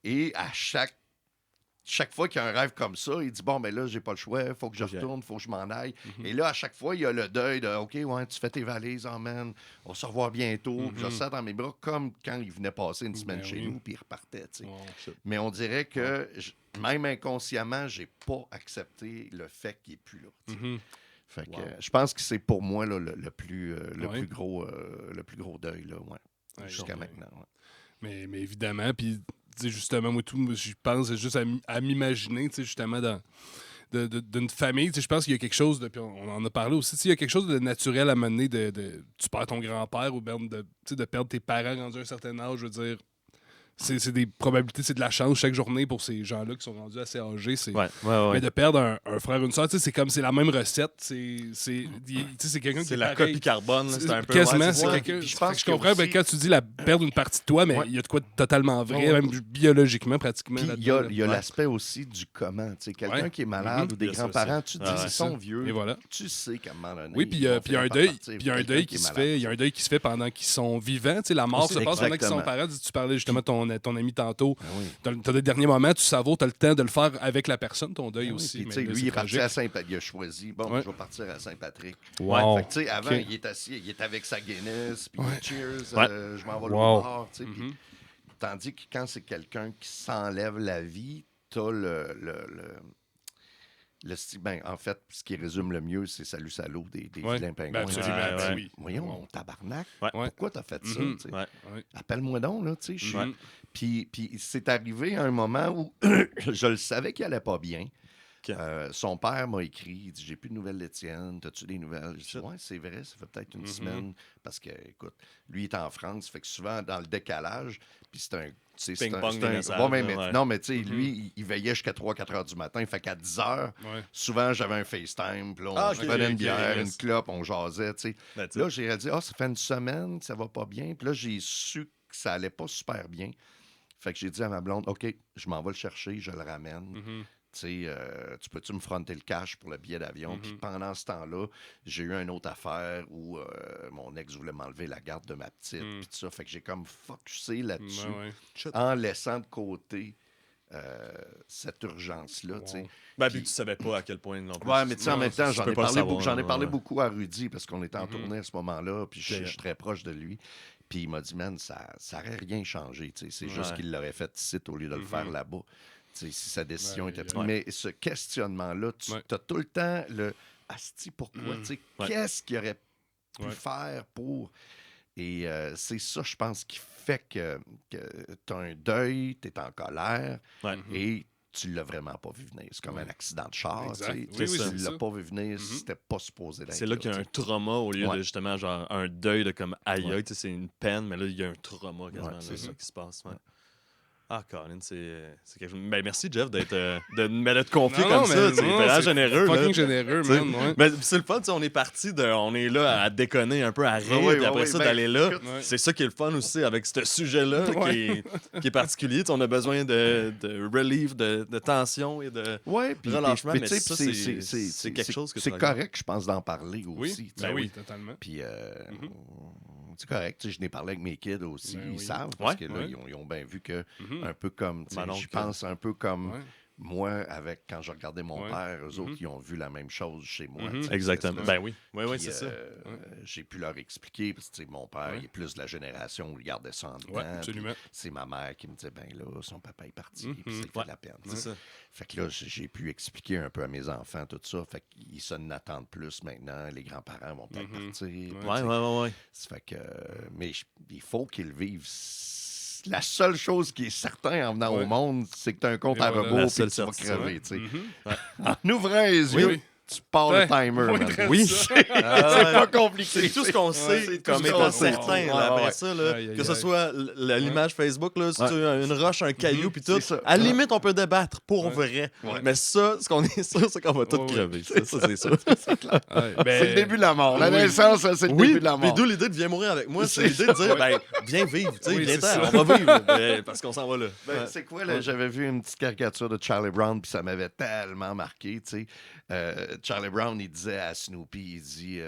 Et à chaque fois qu'il y a un rêve comme ça, il dit, bon, ben là, j'ai pas le choix, il faut que je retourne, il faut que je m'en aille. Et là, à chaque fois, il y a le deuil de, OK, tu fais tes valises, man, on va se revoir bientôt. Puis je le sens dans mes bras comme quand il venait passer une semaine chez nous, puis il repartait, tu sais. Mais on dirait que, même inconsciemment, j'ai pas accepté le fait qu'il est plus là. Fait que je pense que c'est pour moi là, le plus gros deuil, là, jusqu'à maintenant. Mais évidemment, puis justement, moi, je pense juste à m'imaginer, justement, d'une famille. Je pense qu'il y a quelque chose, puis on en a parlé aussi, il y a quelque chose de naturel à mener tu perds ton grand-père ou même de perdre tes parents rendus à un certain âge, je veux dire. C'est des probabilités, c'est de la chance chaque journée pour ces gens-là qui sont rendus assez âgés. Mais de perdre un frère ou une soeur, c'est comme c'est la même recette. C'est quelqu'un qui c'est la copie carbone, c'est un peu... Quasiment, c'est quelqu'un... Je comprends aussi... quand tu dis perdre une partie de toi, mais il y a de quoi de totalement vrai, même biologiquement, pratiquement. Puis il y a l'aspect aussi du comment. Quelqu'un qui est malade ou des grands-parents, tu te dis, ils sont vieux. Tu sais qu'à un moment donné... Oui, puis il y a un deuil qui se fait. Il y a un deuil qui se fait pendant qu'ils sont vivants. La mort se passe pendant qu'ils sont parents. Tu parlais justement de ton ami tantôt. Tu as des derniers moments, tu savoures, tu as le temps de le faire avec la personne, ton deuil aussi. Puis, lui, il est parti à Saint-Patrick. Il a choisi, je vais partir à Saint-Patrick. Fait que, avant, il est assis, il est avec sa Guinness, puis cheers, je m'en vais le voir. Tandis que quand c'est quelqu'un qui s'enlève la vie, t'as En fait, ce qui résume le mieux, c'est Salut Salaud des Ouais. vilains pingouins. Oui. Voyons, mon tabarnak, Ouais. pourquoi t'as fait ça? Mhm. Tu sais? Ouais. Appelle-moi donc, là, tu sais. Mhm. Puis c'est arrivé à un moment où je le savais qu'il allait pas bien. OK. Son père m'a écrit, il dit « J'ai plus de nouvelles d'Étienne, t'as-tu des nouvelles? » Je dis « Shit. Ouais, c'est vrai, ça fait peut-être une Mhm. semaine. » Parce que, écoute, lui il est en France, fait que souvent dans le décalage, puis c'est un... Ping-pong des messages, Ouais, là, ouais. Non, mais tu sais, Mhm. lui, il veillait jusqu'à 3-4 heures du matin. Fait qu'à 10 heures, Ouais. souvent, j'avais un FaceTime. Puis là, on Ah, se ok, prenait une ok, bière, yes. une clope, on jasait, tu sais. That's it. Là, j'ai dit « Ah, ça fait une semaine que ça va pas bien. » Puis là, j'ai su que ça allait pas super bien. Fait que j'ai dit à ma blonde « OK, je m'en vais le chercher, je le ramène. Mhm. Tu sais, tu peux-tu me fronter le cash pour le billet d'avion? » Puis pendant ce temps-là, j'ai eu une autre affaire où mon ex voulait m'enlever la garde de ma petite. Puis tout ça. Fait que j'ai comme focusé là-dessus Ouais. en laissant de côté cette urgence-là. tu sais. Wow. Ben, Puis- puis tu savais pas à quel point non plus. Ouais, mais tu sais, en Non, même temps, tu peux pas le savoir, j'en ai parlé ouais. beaucoup à Rudy parce qu'on était en Mhm. tournée à ce moment-là, puis je Ok. suis très proche de lui. Puis il m'a dit, man, ça n'aurait rien changé. tu sais. C'est juste Ouais. qu'il l'aurait fait ici au lieu de le Mhm. faire là-bas. Tu sais, si sa décision Ouais, était prise. ouais. Mais ce questionnement-là, tu Ouais. as tout le temps le Asti, pourquoi? Mhm. Tu sais, Ouais. qu'est-ce qu'il aurait pu Ouais. faire pour. Et c'est ça, je pense, qui fait que tu as un deuil, tu es en colère Ouais. Mhm. et tu l'as vraiment pas vu venir. C'est comme Ouais. un accident de char. Exact. tu sais. Oui, oui, Tu c'est l'as ça. pas vu venir, Mhm. c'était pas supposé d'être. C'est là qu'il y a un trauma au lieu Ouais. de justement genre un deuil de comme aïe Ouais. aïe, tu sais, c'est une peine, mais là il y a un trauma quasiment. Ouais, là, c'est c'est ça ça. qui se passe. Ouais. Ouais. Ah, Colin, c'est quelque chose. Ben, merci Jeff d'être de te confier Non, comme non, ça. mais C'est non, vraiment c'est généreux. Là. Fucking généreux, Tu sais, man. Ouais. Mais c'est le fun, tu sais, on est parti on est là à déconner un peu, à rire, oui, puis après oui, ça, ben, d'aller là. écoute, Ouais. C'est ça qui est le fun aussi avec ce sujet-là Ouais. qui est particulier. Tu sais, on a besoin de relief, de tension et de Ouais, puis relâchement, puis, mais tu sais, ça, puis c'est quelque chose que tu c'est regardes. correct, je pense, d'en parler Oui, aussi. tu sais. ben oui, totalement. Puis Mhm. c'est correct. Tu sais, je n'ai parlé avec mes kids aussi. Ben Ils oui. savent parce Ouais. que là, Ouais. ils ont bien vu que, Mhm. un peu comme, tu sais, Manon, je que- pense un peu comme Ouais. moi, avec quand je regardais mon Ouais. père, eux autres, Mhm. ils ont vu la même chose chez moi. Mhm. tu sais, Exactement. cette Ben oui, oui, Puis, c'est ça. j'ai pu leur expliquer, parce que tu sais, mon père, Ouais. il est plus de la génération où il gardait ça en dedans. Ouais, absolument. puis c'est ma mère qui me disait, ben là, son papa est parti, Mhm. puis ça fait Ouais. de la peine. C'est ça. Fait que là, j'ai pu expliquer un peu à mes enfants tout ça. Fait qu'ils se n'attendent plus maintenant. Les grands-parents vont peut-être Mhm. partir. puis, Ouais, tu sais, ouais. ça fait que, mais il faut qu'ils vivent. La seule chose qui est certaine en venant Ouais. au monde, c'est que tu as un compte Et à voilà. rebours La et seule que tu vas certitude. crever. tu sais. Mhm. En ouvrant les Oui, yeux, oui. tu pars Ouais. le timer. Oui, man. très Oui. ça. C'est pas compliqué. C'est tout ce qu'on sait c'est tout comme ce étant qu'on sait. certain. là, Ouais, après ouais. ça, là, Aïe, aïe, que ce aïe. soit l'image Facebook, là, si Ouais. tu as une roche, un caillou, puis tout, C'est ça. à la limite, on peut débattre pour Ouais. vrai. Ouais. Mais ça, ce qu'on est sûr, c'est qu'on va tout Ouais, ouais. crever. Ça, c'est sûr. Ouais, ben, C'est le début de la mort. La oui. naissance, c'est le Oui, début de la mais mort. d'où l'idée de viens mourir avec moi. C'est C'est l'idée de dire, ben, viens vivre, tu sais, Oui, viens c'est ça. on va vivre, parce qu'on s'en va là. Ben, Ouais. c'est quoi, là? J'avais vu une petite caricature de Charlie Brown, puis ça m'avait tellement marqué, tu sais. Charlie Brown, il disait à Snoopy, il dit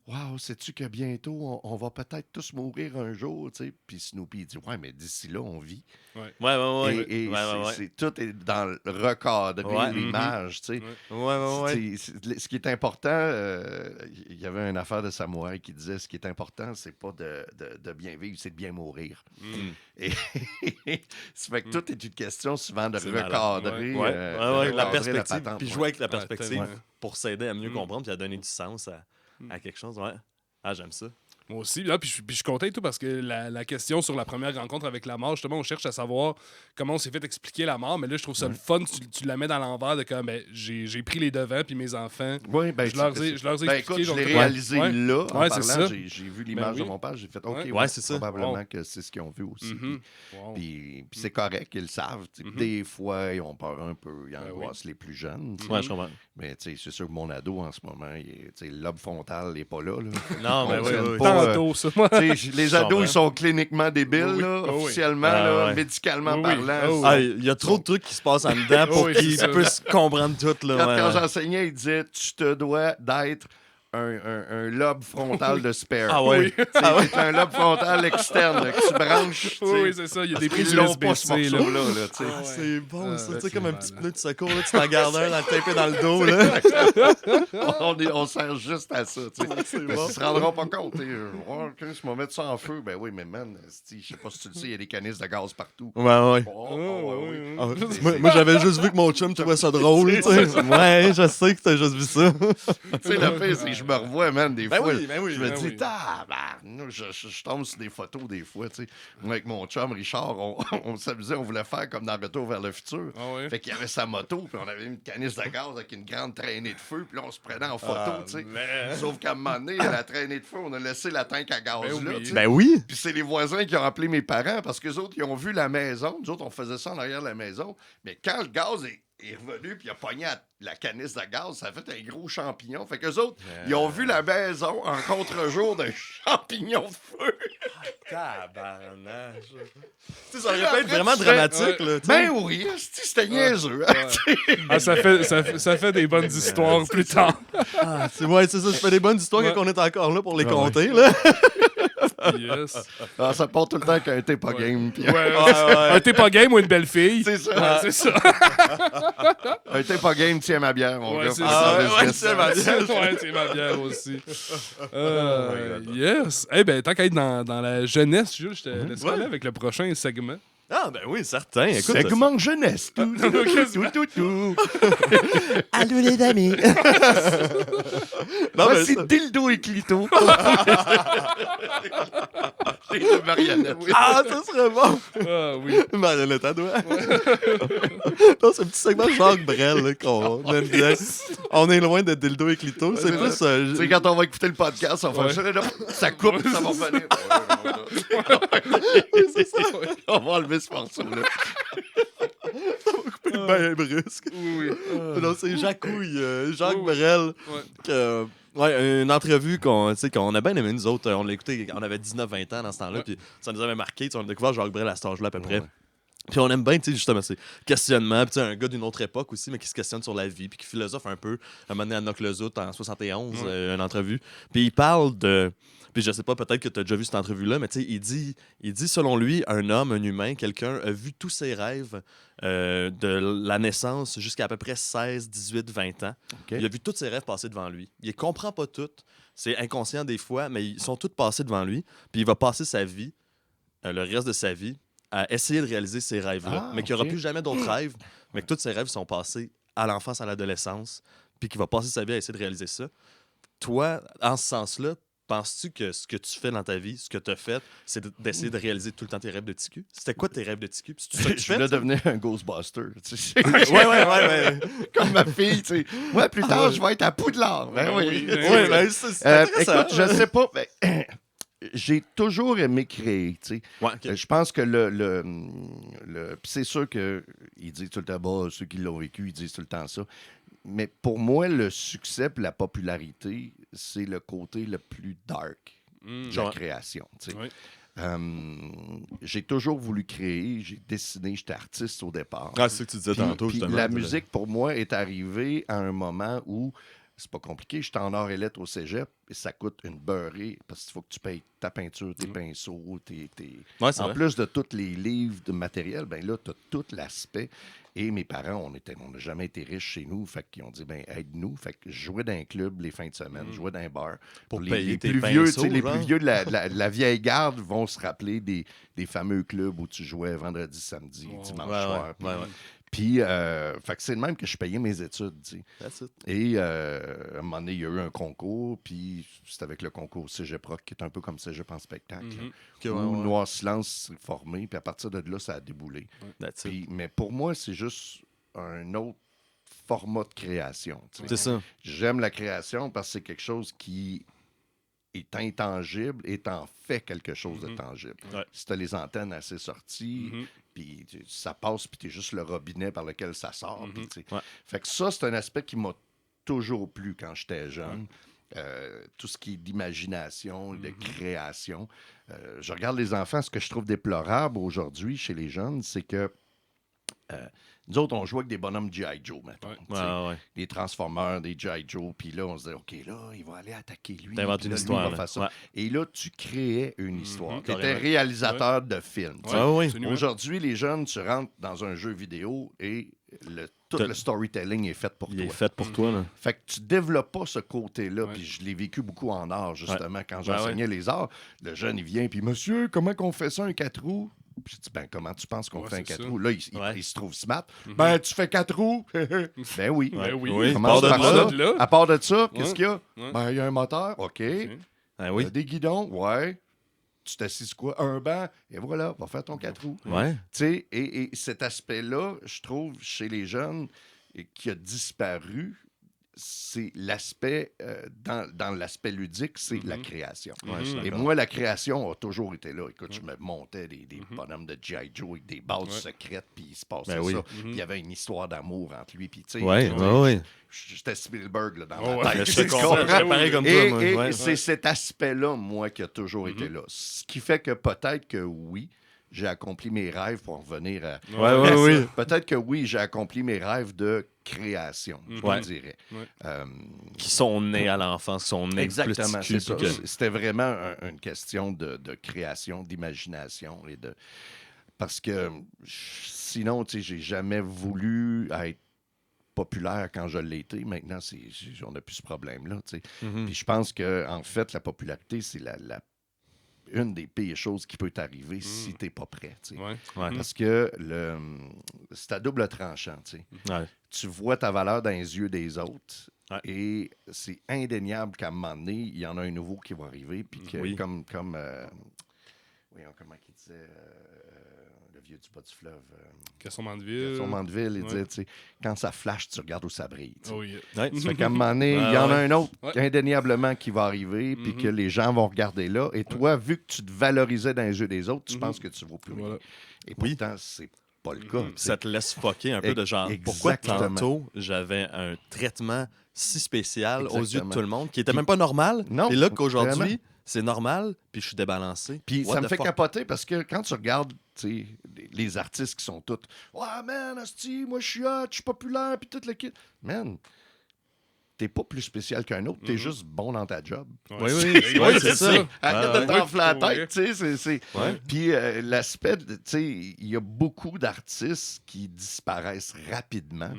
wow, sais-tu que bientôt, on va peut-être tous mourir un jour, tu sais. Puis Snoopy, il dit ouais, mais d'ici là, on vit. Ouais. Et Ouais. tout est dans le recadrer Ouais. l'image, tu sais. Ouais. Ce qui est important, il y avait une affaire de Samouraï qui disait ce qui est important, c'est pas de bien vivre, c'est de bien mourir. Mhm. Et ça fait que tout est une question souvent de C'est malade. recadrer, Ouais, de la recadrer perspective, patente, puis ouais. jouer avec la Ouais, perspective tellement. pour s'aider à mieux Mm. comprendre puis à donner du sens à quelque chose. Ouais. Ah, j'aime ça. Moi aussi. Là, puis je suis content et tout parce que la question sur la première rencontre avec la mort, justement, on cherche à savoir comment on s'est fait expliquer la mort. Mais là, je trouve ça le fun. Tu la mets dans l'envers de comme ben, j'ai pris les devants, puis mes enfants. Oui, ben, Je leur ai ben, expliqué. écoute, je donc, l'ai ouais. réalisé Ouais. là, en Ouais, c'est parlant, ça. j'ai vu l'image Ben de mon père, j'ai fait, OK, Ouais. Ouais, c'est ça. probablement Wow. que c'est ce qu'ils ont vu aussi. Mhm. Wow. Puis c'est correct, ils le savent. tu sais. Mhm. Des fois, ils ont peur un peu, ils Ben angoissent les plus jeunes. tu sais. Ouais, je comprends. Mais tu sais, c'est sûr que mon ado, en ce moment, le lobe frontal n'est pas là. là. Non, mais On oui, tienne oui. pas, Tantôt, ça. Moi. Tu sais, les Je ados, comprends. ils sont cliniquement débiles, Oui, oui. là, Ah oui. officiellement, Ah là, ouais. médicalement Oui, oui. parlant. Ah oui. Ah, il y a trop de trucs qui se passent en dedans pour Oui, qu'ils c'est ça. puissent comprendre tout. Là, Quand ouais. j'enseignais, il disait tu te dois d'être un lobe frontal de spare. Ah ouais. C'est un lobe frontal externe là, que tu branches. Oui, c'est ça. Il y a des prises Ils l'ont pas, ce USB-C. morceau-là. Là, tu sais. Ah, c'est bon, ça. Tu sais, c'est comme un malade. petit pneu de secours, là, tu t'en gardes un dans le tapé dans le dos. Là. On sert juste à ça. Tu sais. C'est Mais bon. ils se rendront pas compte. OK, je vais mettre ça en feu. Ben oui, mais man, je sais pas si tu le sais, il y a des canisses de gaz partout. Ouais, ouais. Oui. Ah, moi, j'avais juste vu que mon chum trouvait ça drôle. Tu sais. Ouais, je sais que t'as juste vu ça. Tu sais, le pire, c'est que je me revois, man, des fois. Ben oui. Je me ben dis, oui. je tombe sur des photos des fois, tu sais. Moi, avec mon chum Richard, on s'amusait, on voulait faire comme dans Retour vers le futur. Ah ouais. Fait qu'il y avait sa moto, puis on avait une canisse de gaz avec une grande traînée de feu, puis là, on se prenait en photo, tu sais. Sauf qu'à un moment donné, la traînée de feu, on a laissé la tank à gaz Ben là, oui. tu sais. Ben oui. Puis c'est les voisins qui ont appelé mes parents parce qu'eux autres, ils ont vu la maison. Nous autres, on faisait ça en arrière de la maison. Mais quand le gaz est revenu puis il a pogné la canisse de gaz, ça a fait un gros champignon. Fait qu'eux autres, ils ont vu la maison en contre-jour d'un champignon de feu. Tabarnage. Tu sais, ça aurait pu être vraiment dramatique, là. tu sais. Ben oui, c'était niaiseux. Ah, ça fait des bonnes histoires plus tard. Ah, c'est ça. Je fais des bonnes histoires Ouais. quand on est encore là pour les Ouais, compter, là. Yes. Ah, ça part tout le temps qu'un t'es pas game. Puis Ouais, ouais. Un t'es pas game ou une belle fille. c'est ça. Ouais, c'est ça. Un t'es pas game, tiens ma bière, mon Ouais, gars. c'est Parce ça. que ouais, c'est c'est ça. ma bière. Ouais, c'est ma bière aussi. Yes. Eh ben, tant qu'à être dans la jeunesse, Jules, je te laisse aller avec le prochain segment. Ah, ben oui, certain. Écoute, Segment jeunesse. Tout. allô les amis. Non, Voici ça- Dildo et Clito. J'ai une marionnette. Ah, ça serait bon. Ah oui. Marionnette à doigt. Non, c'est un petit segment Jacques Brel là, qu'on aime bien. On est loin de Dildo et Clito. C'est plus... Tu sais, quand on va écouter le podcast, on va Ouais. faire ça coupe, ça va revenir. On va enlever ce morceau-là. ben brusque. Oui. Non, c'est Jacouille, Jacques Oui. Brel. Ouais. Que, ouais, une entrevue qu'on a bien aimé, nous autres. On l'a écouté, on avait 19-20 ans dans ce temps-là, Ouais. puis ça nous avait marqué. On a découvert Jacques Brel à cet âge-là, à peu près. Ouais. Puis on aime bien, tu sais, justement, ces questionnements. Puis tu sais, un gars d'une autre époque aussi, mais qui se questionne sur la vie, puis qui philosophe un peu. Un moment donné à Knock-le-Zout en 71, une entrevue. Puis il parle de... Puis je sais pas, peut-être que tu as déjà vu cette entrevue-là, mais tu sais, il dit, selon lui, un homme, un humain, quelqu'un a vu tous ses rêves de la naissance jusqu'à peu près 16, 18, 20 ans. OK. Il a vu tous ses rêves passer devant lui. Il les comprend pas toutes. C'est inconscient des fois, mais ils sont tous passés devant lui. Puis il va passer sa vie, le reste de sa vie, à essayer de réaliser ces rêves-là. Ah, mais qu'il n'y aura OK. plus jamais d'autres rêves, mais que tous ses rêves sont passés à l'enfance, à l'adolescence, puis qu'il va passer sa vie à essayer de réaliser ça. Toi, en ce sens-là, penses-tu que ce que tu fais dans ta vie, ce que tu as fait, c'est d'essayer de réaliser tout le temps tes rêves de TQ? C'était quoi tes rêves de TQ? C'est ça que tu Je fais? voulais ça? devenir un Ghostbuster. Tu sais. Ouais. Comme ma fille, tu sais. Moi, plus tard, je vais être à Poudlard. Ben oui. Ouais, ben, c'est intéressant. Écoute, je sais pas. Ben, j'ai toujours aimé créer, tu sais. Ouais, ok. Je pense que puis c'est sûr qu'ils disent tout le temps, bah, ceux qui l'ont vécu, ils disent tout le temps ça. Mais pour moi, le succès et la popularité, c'est le côté le plus dark de la Ouais. création. Tu sais. Oui. J'ai toujours voulu créer, j'ai dessiné, j'étais artiste au départ. Ah, c'est ce que tu disais tantôt, Puis justement. la musique, pour moi, est arrivée à un moment où c'est pas compliqué. J'étais en arts et lettres au cégep et ça coûte une beurrée parce qu'il faut que tu payes ta peinture, tes pinceaux, Ouais, c'est En vrai. plus de tous les livres de matériel, ben là, tu as tout l'aspect. Et mes parents, on n'a jamais été riches chez nous. Fait qu'ils ont dit, ben aide-nous. Fait que je jouais dans un club les fins de semaine, je jouais dans un bar. Pour les, payer les tes plus vieux, pinceaux, tu sais, les genre. plus vieux de la vieille garde vont se rappeler des fameux clubs où tu jouais vendredi, samedi, dimanche soir. Ouais. Puis, fait que c'est le même que je payais mes études, tu sais. That's it. Et à un moment donné, il y a eu un concours, puis c'est avec le concours Cégep Rock, qui est un peu comme Cégep en spectacle, Ok, ouais, où ouais. Noir Silence s'est formé, puis à partir de là, ça a déboulé. That's it. Puis, mais pour moi, c'est juste un autre format de création. Tu sais. C'est ça. J'aime la création parce que c'est quelque chose qui est intangible et t'en fais quelque chose de tangible. Ouais. Si tu as les antennes assez sorties, puis ça passe, puis tu es juste le robinet par lequel ça sort. Puis, tu sais. Ouais. Fait que ça, c'est un aspect qui m'a toujours plu quand j'étais jeune. Tout ce qui est d'imagination, de création. Je regarde les enfants, ce que je trouve déplorable aujourd'hui chez les jeunes, c'est que Nous autres, on jouait avec des bonhommes G.I. Joe, maintenant. Ouais. Des Transformers, des G.I. Joe. Puis là, on se disait, OK, là, il va aller attaquer lui. T'inventes une histoire. Lui, va faire ça. Et là, tu créais une histoire. Tu étais Carrément. réalisateur de films. Oui. Aujourd'hui, les jeunes, tu rentres dans un jeu vidéo et tout le storytelling est fait pour toi. Il est fait pour toi, là. Fait que tu développes pas ce côté-là. Puis je l'ai vécu beaucoup en art, justement. Quand j'enseignais les arts, le jeune, il vient, puis monsieur, comment qu'on fait ça, un 4 roues? Puis je dis, ben, comment tu penses qu'on fait un 4 roues? Là, il se trouve smart. Ben, tu fais 4 roues? Ben oui. Ben oui. Comment tu fais ça? Là. À part de ça, qu'est-ce qu'il y a? Ben, il y a un moteur. OK. Ah oui. Des guidons. Ouais. Tu t'assises quoi? Un banc. Et voilà, va faire ton 4 roues. Ouais. Tu sais, et cet aspect-là, je trouve, chez les jeunes, qui a disparu, c'est l'aspect, dans l'aspect ludique, c'est la création. Et moi, la création a toujours été là. Écoute, je me montais des bonhommes de G.I. Joe avec des bases secrètes, puis il se passait ça. Puis il y avait une histoire d'amour entre lui, puis tu sais, j'étais Spielberg là, dans ma tête. Je comprends. Pareil comme toi, moi. Et c'est cet aspect-là, moi, qui a toujours été là. Ce qui fait que peut-être que oui, j'ai accompli mes rêves pour en revenir à... Oui. Peut-être que oui, j'ai accompli mes rêves de création, je dirais. Qui sont nés à l'enfance, qui sont nés exactement, plus c'est ça. que... C'était vraiment une question de création, d'imagination. Parce que sinon, tu sais, j'ai jamais voulu être populaire quand je l'ai été. Maintenant, on n'a plus ce problème-là. Tu sais. Puis je pense que en fait, la popularité, c'est une des pires choses qui peut t'arriver si tu n'es pas prêt. Tu sais. Parce que c'est à double tranchant. Tu sais. Tu vois ta valeur dans les yeux des autres et c'est indéniable qu'à un moment donné, il y en a un nouveau qui va arriver. Puis que, comme comment il disait, le vieux du bas du fleuve. Gaston Mandeville. Gaston Mandeville, il disait, tu sais, quand ça flash, tu regardes où ça brille. Oh, yeah. Ça fait qu'à un moment donné, il y en a un autre indéniablement qui va arriver, puis que les gens vont regarder là. Et toi, vu que tu te valorisais dans les yeux des autres, tu penses que tu ne vaux plus rien. Et pourtant, c'est pas le cas. Ça te laisse fucker un peu de genre, pourquoi tantôt j'avais un traitement si spécial aux yeux de tout le monde, qui était même pas normal, et là qu'aujourd'hui, c'est normal, puis je suis débalancé. Puis ça me fait capoter parce que quand tu regardes les artistes qui sont tous « Ouais, man, asti, moi je suis hot, je suis populaire, puis tout le kit. » Man, t'es pas plus spécial qu'un autre, t'es juste bon dans ta job. Oui, c'est ça. Arrête de t'enfler la tête, tu sais. Puis l'aspect, tu sais, il y a beaucoup d'artistes qui disparaissent rapidement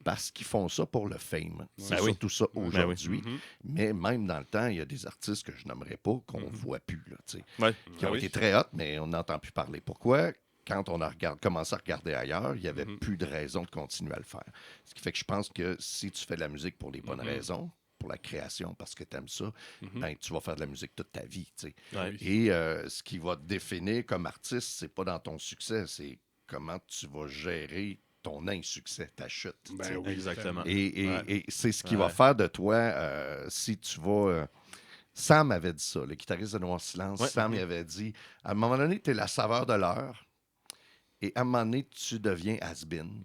parce qu'ils font ça pour le fame. C'est surtout ça aujourd'hui. Mais même dans le temps, il y a des artistes que je nommerais pas, qu'on ne voit plus, là, tu sais, qui ont été très hot, mais on n'entend plus parler. Pourquoi? Quand on a commencé à regarder ailleurs, il n'y avait plus de raison de continuer à le faire. Ce qui fait que je pense que si tu fais de la musique pour les bonnes raisons, pour la création, parce que tu aimes ça, ben, tu vas faire de la musique toute ta vie. Tu sais. Et ce qui va te définir comme artiste, c'est pas dans ton succès, c'est comment tu vas gérer ton insuccès, ta chute. Exactement. Et c'est ce qui va faire de toi, si tu vas... Sam avait dit ça, le guitariste de Noir Silence. Sam il avait dit, à un moment donné, tu es la saveur de l'heure. Et à un moment donné, tu deviens has-been.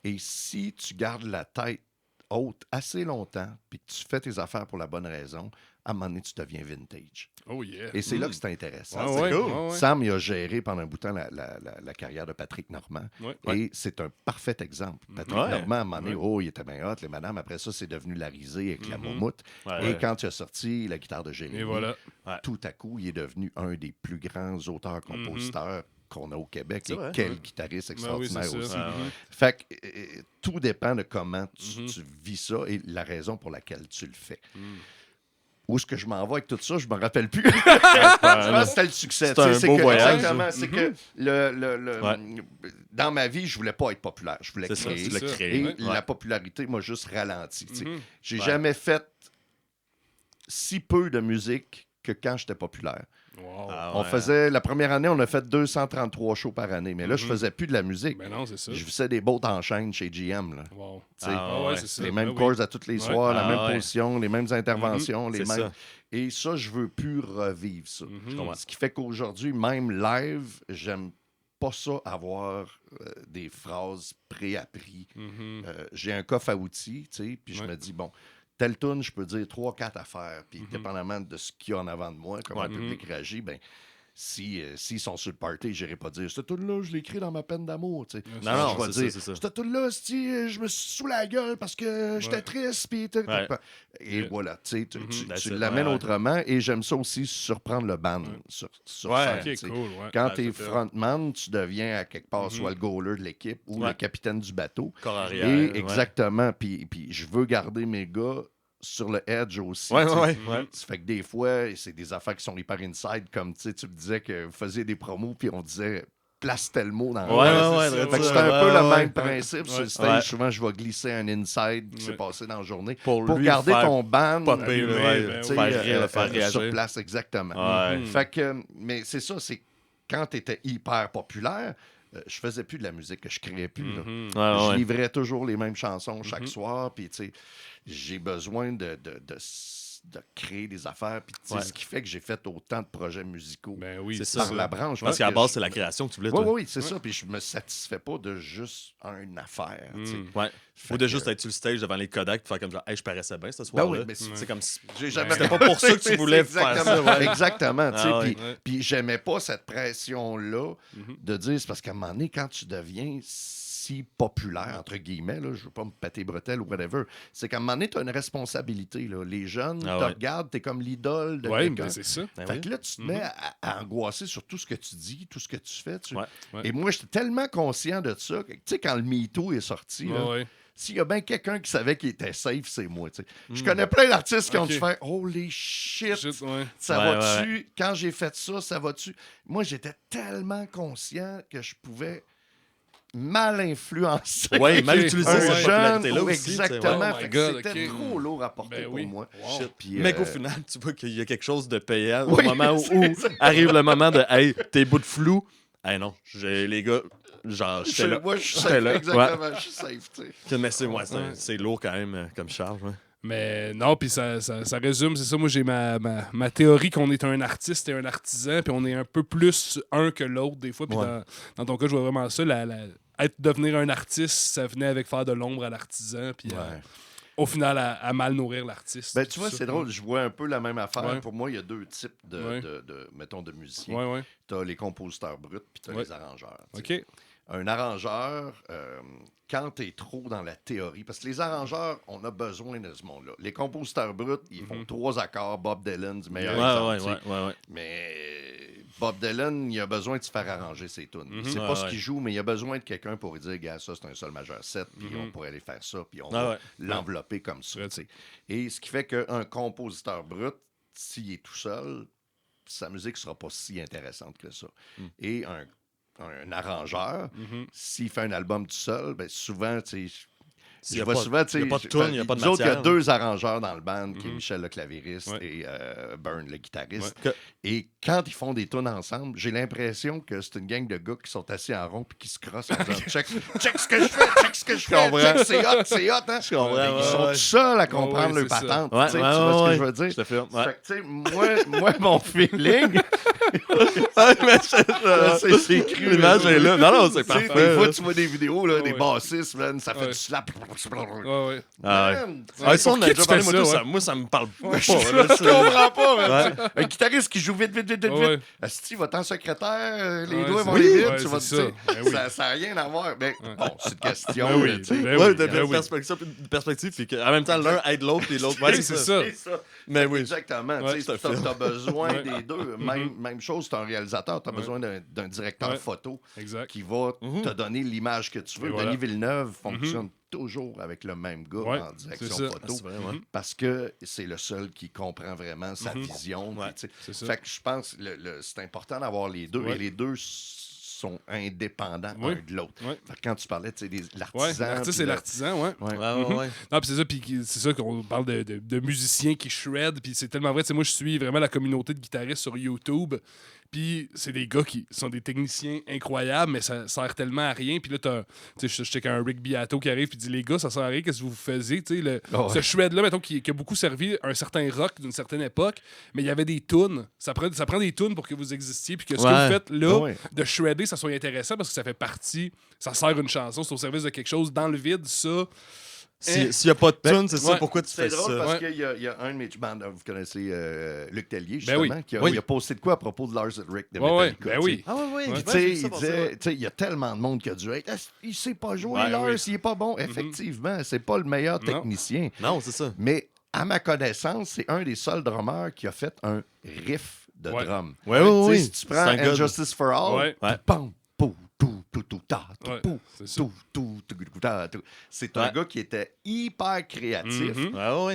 Et si tu gardes la tête haute assez longtemps, puis que tu fais tes affaires pour la bonne raison, à un moment donné, tu deviens vintage. Oh yeah. Et c'est là que c'est intéressant. C'est cool. Sam, il a géré pendant un bout de temps la carrière de Patrick Normand. Et c'est un parfait exemple. Patrick Normand, à un moment donné, il était bien hot. Les madames, après ça, c'est devenu la risée avec la moumoute. Et quand il a sorti la guitare de Jérémy, tout à coup, il est devenu un des plus grands auteurs-compositeurs qu'on a au Québec. Et quel guitariste extraordinaire aussi. Fait que tout dépend de comment tu vis ça et la raison pour laquelle tu le fais. Où est-ce que je m'en vais avec tout ça? Je me rappelle plus. Je pense que c'était le succès. C'est un beau voyage. Exactement. C'est que dans ma vie, je voulais pas être populaire. Je voulais créer. Et la popularité m'a juste ralenti. J'ai jamais fait si peu de musique que quand j'étais populaire. Wow. On faisait, la première année, on a fait 233 shows par année. Mais là, je faisais plus de la musique. Ben non, c'est ça. Je faisais des boats en chaîne chez GM. Là. Wow. C'est ça. Les mêmes chords à tous les soirs, la même position, les mêmes interventions. Les mêmes... Ça. Et ça, je veux plus revivre ça. Ce qui fait qu'aujourd'hui, même live, j'aime pas ça avoir des phrases préapprises. J'ai un coffre à outils, puis je me dis, bon, telle tune, je peux dire 3-4 affaires. Puis, dépendamment de ce qu'il y a en avant de moi, comment le public réagit, ben s'ils sont sur le party, je n'irai pas dire « Cette tune-là, je l'ai écrit dans ma peine d'amour. » Non, je vais dire « c'est ça. Cette tune-là, je me suis sous la gueule parce que j'étais triste. » Et voilà, tu l'amènes autrement. Et j'aime ça aussi, surprendre le band sur scène. Cool, Quand tu es frontman, tu deviens à quelque part soit le goaler de l'équipe ou le capitaine du bateau. Corps arrière. Et exactement. Puis je veux garder mes gars sur le edge aussi. Ça fait que des fois, c'est des affaires qui sont hyper inside, comme tu me disais que vous faisiez des promos, puis on disait place tel mot dans le fait que c'est un peu le même principe. Sur le stage, souvent, je vais glisser un inside qui s'est passé dans la journée pour garder ton band faire réagir. sur place, exactement. Fait que, mais c'est ça, c'est quand tu étais hyper populaire, je faisais plus de la musique que je créais plus. Je livrais toujours les mêmes chansons chaque soir, puis tu sais, j'ai besoin de créer des affaires, puis ce qui fait que j'ai fait autant de projets musicaux par la branche. Parce qu'à la base, c'est la création que tu voulais. Oui, c'est ça, puis je me satisfais pas de juste une affaire. Ou de juste être sur le stage devant les Kodak et faire comme genre, hey, je paraissais bien ce soir-là. C'est comme si. C'était pas pour ça que tu voulais faire ça. Exactement. Puis j'aimais pas cette pression-là de dire, c'est parce qu'à un moment donné, quand tu deviens si populaire, entre guillemets, là, je veux pas me péter bretelles ou whatever, c'est qu'à un moment donné, tu as une responsabilité. Là. Les jeunes te regardent, tu es comme l'idole de quelqu'un. Ben c'est ça. Fait que là, tu te mets à angoisser sur tout ce que tu dis, tout ce que tu fais. Et moi, j'étais tellement conscient de ça que, tu sais, quand le MeToo est sorti, s'il y a bien quelqu'un qui savait qu'il était safe, c'est moi. Je connais plein d'artistes qui ont dû faire « Holy shit! Ça va-tu? Quand j'ai fait ça, ça va-tu? » Moi, j'étais tellement conscient que je pouvais mal influencer mal utiliser cette popularité-là aussi. Exactement. C'était trop lourd à porter pour moi. Mais qu'au final, tu vois qu'il y a quelque chose de payant au moment où arrive le moment de « Hey, t'es bout de flou. » Hey non, les gars... Genre, j'étais là. Moi, je suis safe. Exactement, je suis safe, tu sais. Mais c'est lourd quand même comme charge. Mais non, puis ça résume, c'est ça. Moi, j'ai ma théorie qu'on est un artiste et un artisan, puis on est un peu plus un que l'autre des fois. Puis dans ton cas, je vois vraiment ça. Devenir un artiste, ça venait avec faire de l'ombre à l'artisan, puis au final, à mal nourrir l'artiste. Ben, tu vois, c'est drôle. Je vois un peu la même affaire. Pour moi, il y a deux types mettons, de musiciens. Tu as les compositeurs bruts, puis tu as les arrangeurs. Un arrangeur, quand tu es trop dans la théorie, parce que les arrangeurs, on a besoin de ce monde-là. Les compositeurs bruts, ils font 3 accords. Bob Dylan, du meilleur exemple. Mais Bob Dylan, il a besoin de se faire arranger ses tunes. Il sait pas ce qu'il joue, mais il a besoin de quelqu'un pour lui dire, gars, ça, c'est un sol majeur 7, puis on pourrait aller faire ça, puis on va l'envelopper comme ça. Et ce qui fait qu'un compositeur brut, s'il est tout seul, sa musique sera pas si intéressante que ça. Et un arrangeur, s'il fait un album tout seul, ben souvent, tu sais, il n'y a pas de tune, il n'y a pas de matière. Il y a 2 arrangeurs dans le band, qui est Michel le clavieriste et Byrne le guitariste. Et quand ils font des tunes ensemble, j'ai l'impression que c'est une gang de gars qui sont assis en rond et qui se crossent en disant check ce que je fais, check ce que je fais, c'est hot, hein? Ils sont tout seuls à comprendre leur patente. Tu vois ce que je veux dire? Je te fais, fait que, moi, mon feeling... c'est écrit. L'image est là. Non, c'est parfait. Des fois, tu vois des vidéos, là, des bassistes, man, ça fait du slap. Ça, on a déjà parlé, moi, ça me parle pas. Je comprends pas. Un guitariste qui joue vite. Asti, va-t'en secrétaire, les doigts vont aller vite. Ça n'a rien à voir. Mais bon, c'est une question. de perspective. Puis en même temps, l'un aide l'autre et l'autre. C'est ça. Mais oui. Exactement. Tu as besoin des deux. Même chose, tu es un réalisateur. Tu as besoin d'un directeur photo qui va te donner l'image que tu veux. Denis Villeneuve fonctionne toujours avec le même gars en direction photo parce que c'est le seul qui comprend vraiment sa vision. Fait que je pense que c'est important d'avoir les deux et les deux sont indépendants l'un de l'autre. Quand tu parlais de l'artisan. L'artiste et l'artisan, Non, puis c'est ça, puis c'est ça qu'on parle de musiciens qui shred, puis c'est tellement vrai. Moi, je suis vraiment la communauté de guitaristes sur YouTube. Puis c'est des gars qui sont des techniciens incroyables, mais ça sert tellement à rien. Puis là, je sais qu'un Rick Beato qui arrive et dit « Les gars, ça sert à rien, qu'est-ce que vous faisiez? » Ce shred-là, mettons, qui a beaucoup servi un certain rock d'une certaine époque, mais il y avait des tunes. Ça prend des tunes pour que vous existiez, puis que ce que vous faites là, de shredder, ça soit intéressant parce que ça fait partie, ça sert une chanson, c'est au service de quelque chose dans le vide, ça... S'il n'y a pas de tune, c'est ça, pourquoi tu fais ça? C'est drôle parce qu'il y a un de mes... vous connaissez Luc Tellier, Ben justement, qui a posté de quoi à propos de Lars Ulrich de Metallica. Ben oui. Ah oui, Puis, tu sais, il disait, il y a tellement de monde qui a dû être... Il sait pas jouer, Lars, il est pas bon. Effectivement, c'est pas le meilleur technicien. Non, c'est ça. Mais à ma connaissance, c'est un des seuls drummers qui a fait un riff de drum. Oui. Si tu prends Injustice for All, pam, pou, pou, pou, pou, ta, pou, c'est un gars qui était hyper créatif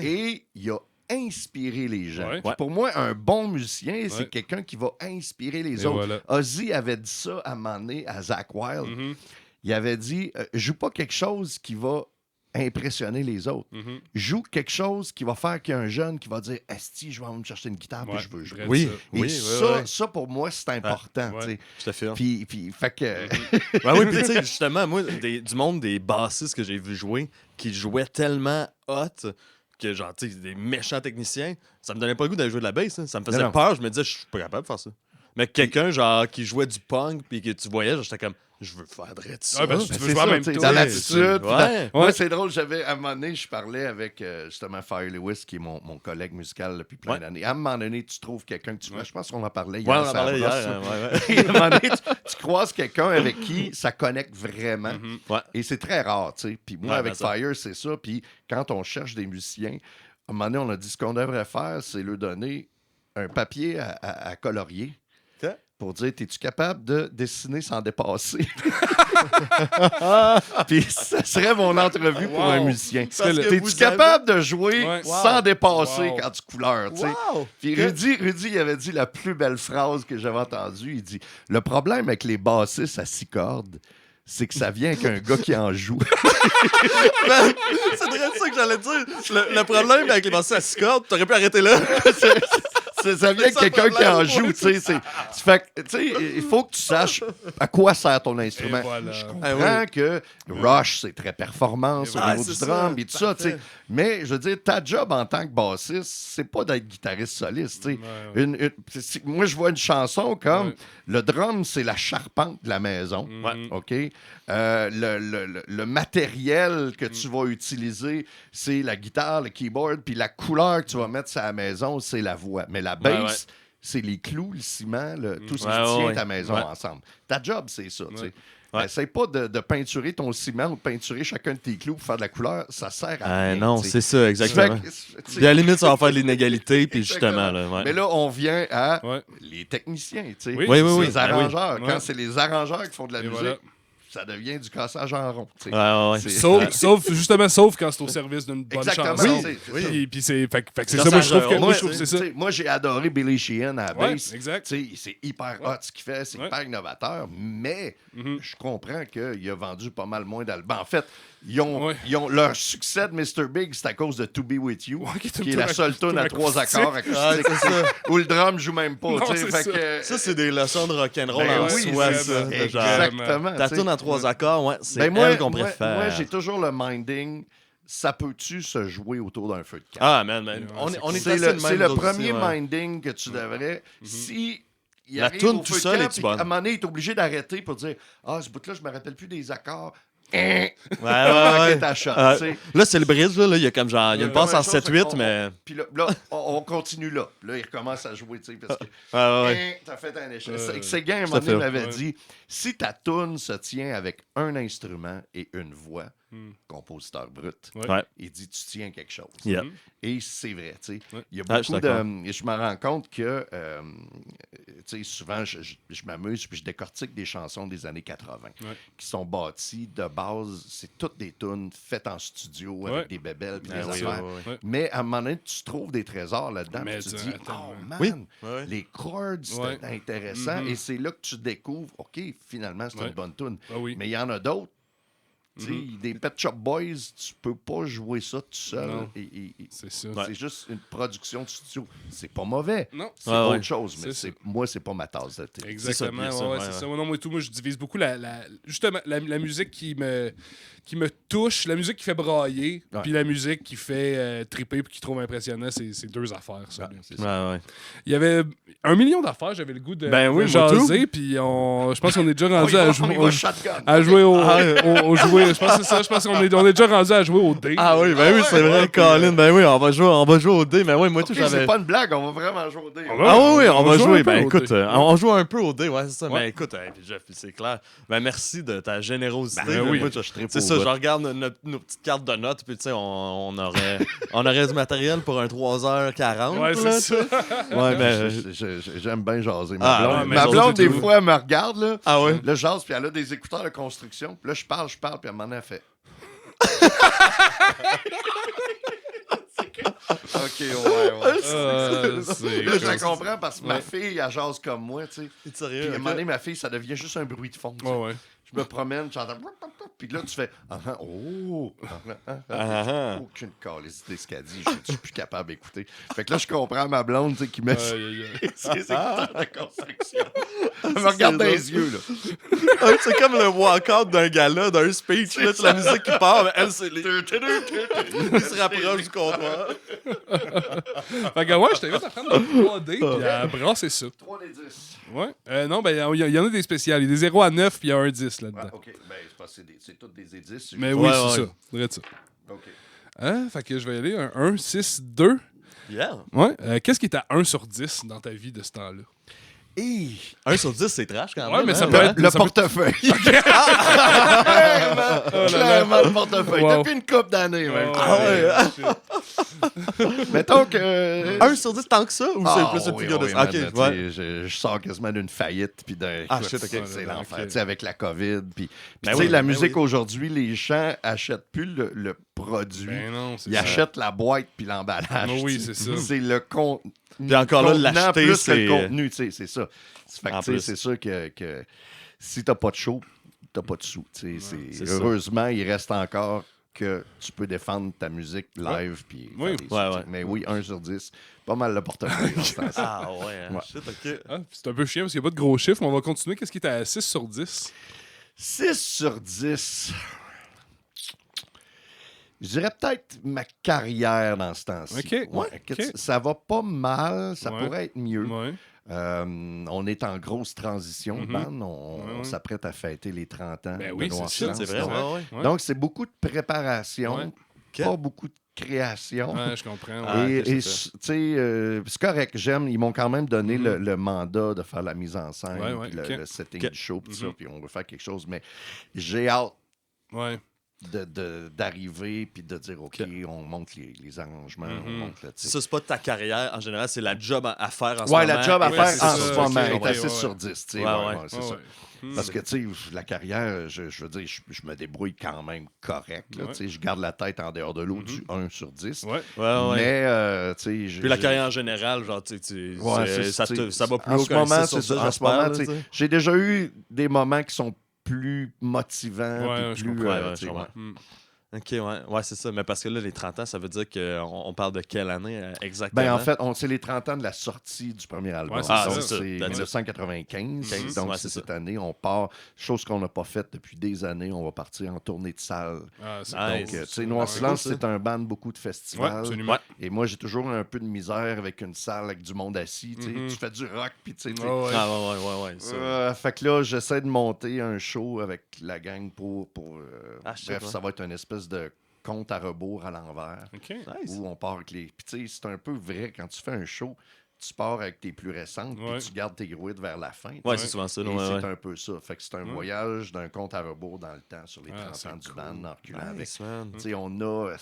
et il a inspiré les gens. Pour moi, un bon musicien, c'est quelqu'un qui va inspirer les autres. Voilà. Ozzy avait dit ça à un moment donné à Zakk Wylde. Il avait dit joue pas quelque chose qui va impressionner les autres. Joue quelque chose qui va faire qu'il y a un jeune qui va dire « Esti, je vais me chercher une guitare puis je veux jouer. » Ça, pour moi, c'est important. Je t'affirme. Puis, fait que... oui, puis tu sais, justement, moi, du monde des bassistes que j'ai vu jouer, qui jouaient tellement hot que, genre, tu sais, des méchants techniciens, ça me donnait pas le goût d'aller jouer de la bass. Hein. Ça me faisait peur. Je me disais, je suis pas capable de faire ça. Mais quelqu'un, genre, qui jouait du punk puis que tu voyais, j'étais comme... Je veux faire de ça. Tu veux jouer en même temps. Dans l'attitude. Moi, c'est drôle. À un moment donné, je parlais avec justement Fire Lewis, qui est mon collègue musical depuis plein d'années. À un moment donné, tu trouves quelqu'un que tu vois. Je pense qu'on en parlait hier. On en parlait hier. À un moment donné, tu croises quelqu'un avec qui ça connecte vraiment. Et c'est très rare. Tu sais. Puis moi, avec Fire, c'est ça. Puis quand on cherche des musiciens, à un moment donné, on a dit ce qu'on devrait faire, c'est leur donner un papier à colorier. Pour dire, es-tu capable de dessiner sans dépasser? Puis ça serait mon entrevue pour un musicien. T'es-tu capable de jouer sans dépasser quand tu couleurs? Puis Rudy, il avait dit la plus belle phrase que j'avais entendue. Il dit, le problème avec les bassistes à 6 cordes, c'est que ça vient avec un gars qui en joue. C'est vrai ça que j'allais dire. Le problème avec les bassistes à 6 cordes, t'aurais pu arrêter là. Ça vient de quelqu'un qui en joue, tu sais. Il faut que tu saches à quoi sert ton instrument. Voilà. Je comprends que Rush, c'est très performance au niveau du drum et tout ça, tu sais. Mais, je veux dire, ta job en tant que bassiste, c'est pas d'être guitariste soliste, tu sais. Moi, je vois une chanson comme le drum, c'est la charpente de la maison, OK? Le matériel que tu vas utiliser, c'est la guitare, le keyboard, puis la couleur que tu vas mettre sur la maison, c'est la voix. Mais la bass, c'est les clous, le ciment, tout ce qui tient ta maison ensemble. Ta job, c'est ça, tu sais. Essaye pas de peinturer ton ciment ou de peinturer chacun de tes clous pour faire de la couleur. Ça sert à rien. Non, c'est ça, exactement. Puis à la limite, ça va faire de l'inégalité, puis justement. Là, Mais là, on vient à les techniciens, tu sais. Les arrangeurs. Quand c'est les arrangeurs qui font de la musique, ça devient du cassage en rond. Sauf quand c'est au service d'une bonne chanson. Puis c'est ça, moi, je trouve que c'est ça. Moi, j'ai adoré Billy Sheehan à la bass. C'est hyper hot ce qu'il fait, c'est hyper innovateur, mais je comprends qu'il a vendu pas mal moins d'albums. En fait, ils ont leur succès de Mr. Big, c'est à cause de To Be With You, qui est la seule tune à 3 accords acoustique, où le drum joue même pas. Ça, c'est des leçons de rock'n'roll en soi, ça. Exactement. Ta tune à 3 accords, c'est elle qu'on préfère. Moi, j'ai toujours le minding, ça peut-tu se jouer autour d'un feu de camp? Ah, man. C'est le premier minding que tu devrais. Si il arrive au feu de camp, à un moment donné, il est obligé d'arrêter pour dire « Ah, ce bout-là, je me rappelle plus des accords. » Là, c'est le bridge. Là, il y a comme genre, il y a une passe en 7-8, mais. Puis là, on continue là. Là, il recommence à jouer, tu sais, parce que. T'as fait un échec. Séguin, à un moment donné, m'avait dit si ta toune se tient avec un instrument et une voix, compositeur brut, il dit tu tiens quelque chose. Et c'est vrai, tu sais. Il y a beaucoup de. Je me rends compte que, tu sais, souvent, je m'amuse puis je décortique des chansons des années 80 qui sont bâties de base. C'est toutes des tunes faites en studio avec des bébelles et des affaires. Mais à un moment donné, tu trouves des trésors là-dedans. Tu te dis, oh man, les chords, c'est intéressant. Et c'est là que tu découvres, OK, finalement, c'est une bonne tune. Mais il y en a d'autres. Des Pet Shop Boys, tu peux pas jouer ça tout seul. C'est ça. C'est juste une production de studio. C'est pas mauvais. C'est autre chose, mais moi, c'est pas ma tasse de thé. Exactement. C'est ça. Moi, je divise beaucoup justement la musique qui me touche, la musique qui fait brailler, puis la musique qui fait triper puis qui trouve impressionnant. C'est deux affaires, ça. Il y avait 1 million d'affaires, j'avais le goût de jaser, puis je pense qu'on est déjà rendu à jouer au oui, je pense que c'est ça. Je pense qu'on est déjà rendu à jouer au dé. Ah oui, ben oui, c'est vrai, Colin. Ben oui, on va jouer au dé. Mais oui, moi, tout, Okay, j'avais. c'est pas une blague, on va vraiment jouer au dé. Ah oui, on va jouer. Ben un peu au écoute, dé. on joue un peu au dé, ouais, c'est ça. Ouais. Mais écoute, puis Jeff, c'est clair. Ben merci de ta générosité. Ben oui. Moi, Je suis très c'est pour ça, votre. je regarde nos petites cartes de notes, puis tu sais, on aurait du matériel pour un 3h40. Ouais, là, c'est ça. tu sais. Ouais, mais. J'aime bien jaser. Ah, Ma blonde, ouais, mais ma jaser, blonde, c'est des tout. fois, elle me regarde, là. Ah ouais? Là, je jase, puis elle a des écouteurs de construction. Puis là, je parle, puis à un moment donné, elle fait. OK, ouais. C'est Là, je la comprends parce que ma Ouais. fille, elle jase comme moi, tu sais. T'es Puis sérieux? à un ok? moment donné, ma fille, ça devient juste un bruit de fond. tu sais. Ouais, ouais. Je me promène, j'entends. Puis là, tu fais. Aucune calice de ce qu'elle dit. Je suis plus capable d'écouter. Fait que là, je comprends ma blonde, tu sais, qui met Aïe, aïe, aïe. ses écouteurs de construction. Elle me regarde dans les yeux, là. Ah, c'est comme le walk-out d'un gala, d'un speech. Là, c'est la musique qui part, mais elle, c'est les. Il se rapproche du comptoir. Fait que ouais, je t'invite à prendre le 3D puis à brasser ça. 3 des 10. Ouais. Non, ben, il y en a des spéciales. Il y a des 0 à 9 puis il y a un 10 là-dedans. OK. Ben, c'est parce que c'est tous des indices. Mais oui, Ouais, c'est ouais. ça. C'est vrai de ça. OK. Fait que je vais y aller un 1, 6, 2. Yeah. Ouais. Qu'est-ce qui est à 1 sur 10 dans ta vie de ce temps-là? 1 sur 10, c'est trash quand même. Ouais, mais ça hein? peut être- Le ça peut- portefeuille. là Clairement, le portefeuille. Wow. Depuis une couple d'années, même. Ah ouais. Mettons que. 1 sur 10 tant que ça ou c'est plus une oui, figure de oui, ça? man, Ok, ouais. tu sais, je sors quasiment d'une faillite puis d'un. Ah, écoute, shit, ok. C'est l'enfer. Ok. Tu sais, avec la COVID. Puis Ben tu sais, oui, la ben musique oui. aujourd'hui, les gens achètent plus le produit. Ben non, c'est Ils ça. achètent la boîte puis l'emballage. Oui, tu sais. c'est ça. C'est le contenu. Puis encore là, contenant l'acheter, plus que c'est- le contenu, tu sais, c'est ça. Fait que, En tu sais, plus. c'est sûr que si t'as pas de show, t'as pas de sous. Tu sais, c'est ça. heureusement, il reste encore que tu peux défendre ta musique live. Puis Oui. faire des sous, Ouais, tu sais. ouais. Mais oui, 1 sur 10, pas mal le portefeuille. dans ce temps-ci. Ah ouais, hein. Ouais. Shit, ok. Ah, c'est un peu chiant parce qu'il n'y a pas de gros chiffres, mais on va continuer. Qu'est-ce qui est à 6 sur 10? 6 sur 10. Je dirais peut-être ma carrière dans ce temps-ci. OK, Ouais, OK. Ça va pas mal, ça Ouais. pourrait être mieux. Ouais. On est en grosse transition, Mhm. band. On Ouais, ouais. s'apprête à fêter les 30 ans Ben de oui, Noir c'est ça, Silence. C'est vrai, Ouais. ouais, ouais. Ouais. Donc, c'est beaucoup de préparation, Ouais. pas beaucoup de création. Ouais, je comprends. Ah, Ouais. ok, Et c'est ça. tu sais, c'est correct, j'aime. Ils m'ont quand même donné le mandat de faire la mise en scène, Ouais, ouais, puis ok. le setting Ok. du show, puis ça, Mhm. puis on veut faire quelque chose. Mais j'ai hâte Ouais. d'arriver puis de dire OK, on monte les arrangements, on Mhm. monte le Ça, c'est pas ta carrière en général, c'est la job à faire en ce moment. Ouais, la job à Ouais, faire c'est en ça, ce ok, moment ok, est à 6 ouais, sur 10. tu sais, Ouais, ouais. c'est Ouais, ça. ouais. Parce que, tu sais, la carrière, je veux dire, je me débrouille quand même correct. Là, Ouais. tu sais, je garde la tête en dehors de l'eau Mhm. du 1 sur 10. Ouais. Ouais, ouais. Mais, tu sais... Puis la carrière en général, genre, Ouais, ça va plus en haut ce qu'un moment, 6 sur c'est ça. 10, En ce moment, j'espère, tu sais, là, j'ai déjà eu des moments qui sont plus motivants, Ouais, puis je plus... comprends. Ouais, tu sais, je comprends. Hmm. Ok, ouais, c'est ça. Mais parce que là, les 30 ans, ça veut dire qu'on parle de quelle année exactement? Ben, en fait, c'est les 30 ans de la sortie du premier album. Ouais, c'est ça. Donc, Ah, c'est ça. c'est That's it. 1995. Mhm. Donc, Ouais, c'est c'est cette année. On part, chose qu'on n'a pas faite depuis des années. On va partir en tournée de salle. Ah, c'est Nice. Donc, cool. tu sais, Noir Ouais. Silence, cool, ça. c'est un band beaucoup de Ouais, festivals. absolument. Et moi, j'ai toujours un peu de misère avec une salle avec du monde assis. Tu sais. Mhm. Tu fais du rock, puis tu sais. Ouais, ouais. Ah, ouais. Ça. Fait que là, j'essaie de monter un show avec la gang pour Ah, shit, bref, ouais. ça va être une espèce de compte à rebours à l'envers. OK. Nice. Où on part avec les. Puis tu sais, c'est un peu vrai, quand tu fais un show, tu pars avec tes plus récentes, Ouais. puis tu gardes tes grouettes vers la fin. Ouais, c'est souvent ça. Et Ouais, c'est ouais. un peu ça. Fait que c'est un Ouais. voyage d'un compte à rebours dans le temps sur les Ah, 30 c'est ans du cool. band en reculant avec. Nice, man. Tu sais, on a.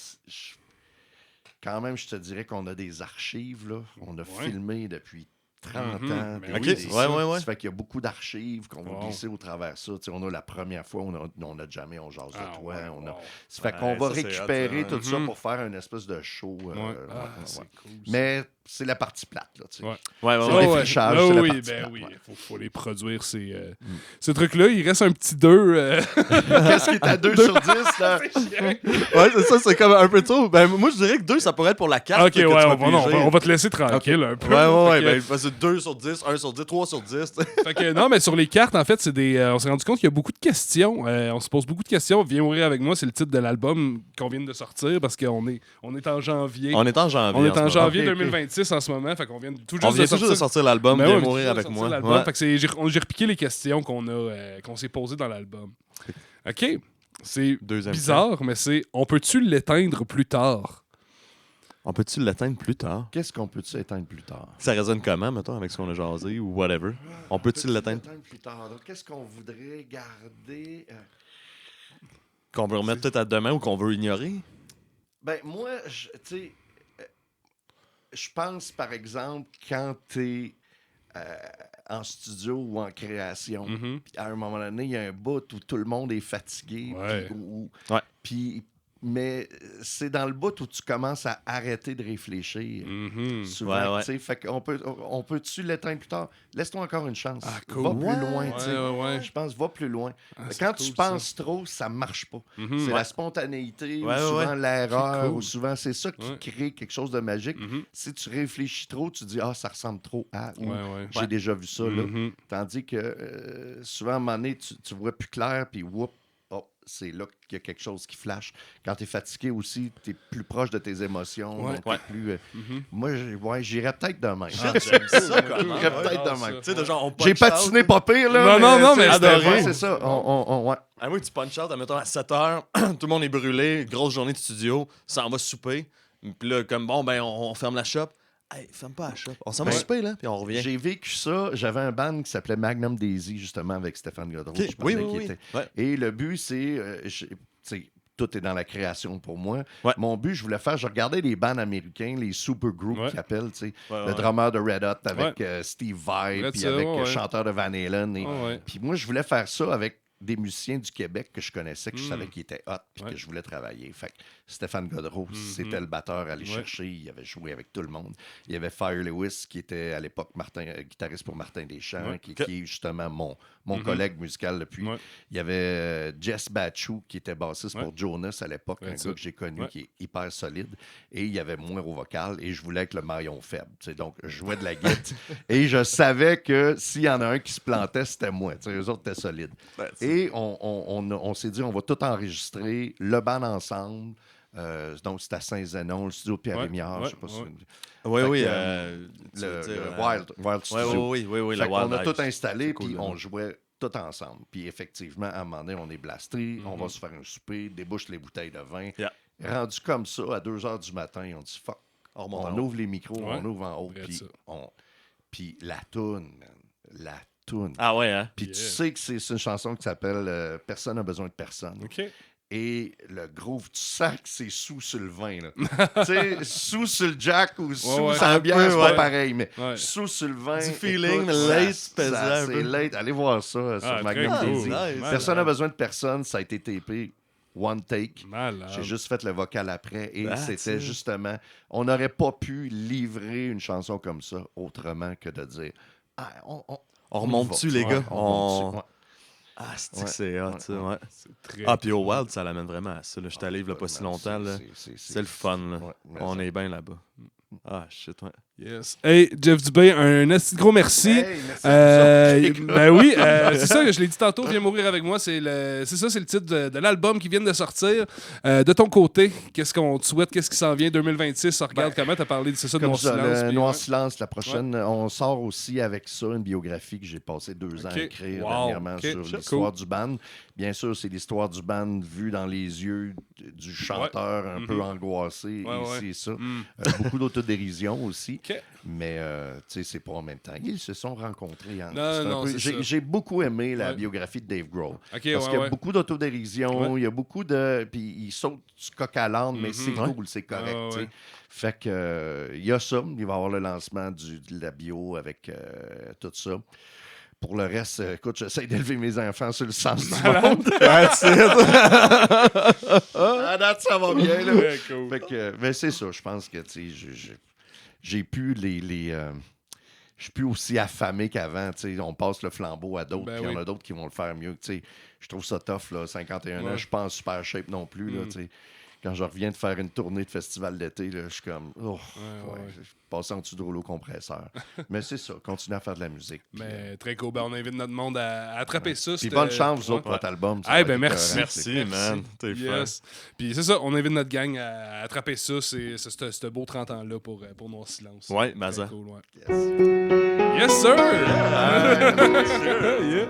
Quand même, je te dirais qu'on a des archives, là. On a Ouais. filmé depuis 30 Mhm. ans. Ben des- Ok, oui, des- c'est ouais. Ça fait qu'il y a beaucoup d'archives qu'on va Wow. glisser au travers de ça. Tu sais, on a la première fois, on a jamais, on jase Ah, de toi. ouais, on a... wow. Ça fait Ouais, qu'on va ça, c'est récupérer hot, ça. tout ça Mhm. pour faire une espèce de show. Ouais. ouais, Ah, ouais. c'est cool. ça. Mais c'est la partie plate, là, tu sais. Ouais. Ouais, C'est ouais. le ouais. défrichage, Ah c'est la oui, partie ben plate, oui. ouais. Faut les produire, ces trucs-là. Il reste un petit 2. Qu'est-ce qui est à 2 sur 10, là? Ouais, c'est ça, c'est comme un peu trop. Ben, moi, je dirais que 2, ça pourrait être pour la carte. OK, que tu ouais, vas on va, non, piger. on va te laisser tranquille un peu. Ouais, Fait que- ben, parce que 2 sur 10, 1 sur 10, 3 sur 10. Fait que, non, mais sur les cartes, en fait, c'est des. On s'est rendu compte qu'il y a beaucoup de questions. On se pose beaucoup de questions. Viens mourir avec moi, c'est le titre de l'album qu'on vient de sortir parce qu'on est en janvier. On est en janvier. On est ce en moment. janvier Ok, ok. 2026 en ce moment. Fait qu'on vient tout juste On vient de tout juste de sortir l'album, Ben Viens ouais, on vient mourir tout avec juste de moi. sortir l'album. Ouais. Fait que j'ai repiqué les questions qu'on s'est posées dans l'album. OK. C'est Deuxième bizarre, mais c'est « On peut-tu l'éteindre plus tard? » On peut-tu l'atteindre plus tard? Qu'est-ce qu'on peut-tu éteindre plus tard? Ça résonne comment, mettons, avec ce qu'on a jasé ou whatever? On peut-tu l'atteindre? Plus tard? Donc, qu'est-ce qu'on voudrait garder? Qu'on veut remettre peut-être à demain ou qu'on veut ignorer? Ben, moi, tu sais, je pense, par exemple, quand tu es en studio ou en création, puis à un moment donné, il y a un bout où tout le monde est fatigué. Ouais. Mais c'est dans le bout où tu commences à arrêter de réfléchir. Souvent, Ouais. tu sais, fait qu'on on peut-tu l'éteindre plus tard? Laisse-toi encore une chance. Ah, cool. Va plus loin, tu sais. Ouais. Je pense, va plus loin. C'est Quand cool, tu penses trop, ça marche pas. C'est la spontanéité, ou souvent l'erreur, C'est cool. ou souvent c'est ça qui crée quelque chose de magique. Si tu réfléchis trop, tu dis « Ah, ça ressemble trop à... » ou « J'ai déjà vu ça. » là. Tandis que souvent, à un moment donné, tu vois plus clair, puis whoop, c'est là qu'il y a quelque chose qui flash. Quand tu es fatigué aussi, tu es plus proche de tes émotions. Donc t'es plus, moi, j'irais peut-être de même. J'aime ça, quoi. J'irais peut-être de même. Tu sais, de genre, J'ai patiné pas pire, là. Non, mais adoré. C'est ça. Ah oui, tu punch out, admettons, à 7 h, tout le monde est brûlé, grosse journée de studio, ça en va souper. Puis là, comme bon, ben, on ferme la shop. Hey, ferme pas la shop. On s'en va souper, là, puis on revient. J'ai vécu ça. J'avais un band qui s'appelait Magnum Daisy, justement, avec Stéphane Godreau. Okay. Oui. Et le but, c'est... tout est dans la création pour moi. Ouais. Mon but, je voulais faire... Je regardais les bands américains, les supergroups qu'ils appellent, tu sais. Le drummer de Red Hot avec Steve Vai, puis avec le chanteur de Van Halen. Puis moi, je voulais faire ça avec des musiciens du Québec que je connaissais, que je savais qu'ils étaient hot, puis que je voulais travailler. Fait que Stéphane Godreau, c'était le batteur à aller chercher. Il avait joué avec tout le monde. Il y avait Fire Lewis, qui était à l'époque guitariste pour Martin Deschamps, qui est justement mon collègue musical depuis. Il y avait Jess Batchou, qui était bassiste pour Jonas à l'époque, un gars que j'ai connu, qui est hyper solide. Et il y avait moi au vocal, et je voulais être le maillon faible. Donc, je jouais de la guitare. Et je savais que s'il y en a un qui se plantait, c'était moi. Eux autres étaient solides. Et on s'est dit, on va tout enregistrer, le band ensemble. Donc, c'était à Saint-Zénon, le studio Pierre Rémiard. Je sais pas si... Oui. Le Wild Studio. Oui, le Wild. On a tout installé, puis on jouait tout ensemble. Puis effectivement, à un moment donné, on est blasté, on va se faire un souper, débouche les bouteilles de vin. Rendu comme ça, à 2 h du matin, on dit « fuck ». On ouvre les micros, on ouvre en haut, puis la toune, man. La toune. Ah ouais, hein? Puis tu sais que c'est une chanson qui s'appelle Personne n'a besoin de personne. OK. Et le groove, tu sens que c'est sous sur le vin. Tu sais, sous sur le jack ou sous sur la bière, c'est pas pareil, mais sous sur le vin. Du feeling, late, c'est late. Allez voir ça sur Magnum Daisy. Personne n'a besoin de personne. Ça a été tapé one take. Malade. J'ai juste fait le vocal après. Et c'était justement... On n'aurait pas pu livrer une chanson comme ça autrement que de dire... On remonte-tu, les gars? Ah, c'est hot, ça, ouais. Très puis au Wild, ça l'amène vraiment à ça. J'étais allé il n'y a pas si longtemps. C'est le fun. Là. On est bien là-bas. Ah, shit, ouais. Yes. Hey, Jeff Dubé, un assez gros merci. Hey, merci ben oui, c'est ça que je l'ai dit tantôt, Viens mourir avec moi. C'est le titre de l'album qui vient de sortir. De ton côté, qu'est-ce qu'on te souhaite? Qu'est-ce qui s'en vient 2026? Regarde comment tu as parlé de ça, de Noir Silence. Noir Silence, la prochaine. On sort aussi avec ça une biographie que j'ai passé 2 ans à écrire dernièrement sur l'histoire du band. Bien sûr, c'est l'histoire du band vue dans les yeux du chanteur un peu angoissé ici et ça. Beaucoup d'autodérision aussi. Mais tu sais, c'est pas en même temps. Ils se sont rencontrés. J'ai beaucoup aimé la biographie de Dave Grohl. Parce qu'il y a beaucoup d'autodérision, il y a beaucoup de... Puis il saute du coq à l'âne, mais c'est cool, c'est correct. Fait que il y a ça. Il va y avoir le lancement de la bio avec tout ça. Pour le reste, écoute, j'essaie d'élever mes enfants sur le sens du monde. À date, ça va bien. Là. Cool. Fait que, mais c'est ça, je pense que j'ai plus je suis plus aussi affamé qu'avant. On passe le flambeau à d'autres, puis il y en a d'autres qui vont le faire mieux. Je trouve ça tough, là, 51 ans. Je suis pas en super shape non plus. Là, quand je reviens de faire une tournée de festival d'été, là, je suis comme... je passe en dessous de rouleau compresseur. Mais c'est ça, continuer à faire de la musique. Mais très cool. Ben, on invite notre monde à attraper ça. Puis bonne chance, vous autres, pour votre album. Merci. Merci, man. T'es yes. Puis c'est ça, on invite notre gang à attraper ça. C'est ce beau 30 ans-là pour Noir Silence. Ouais, Maza. Cool, yes, sir! Yeah.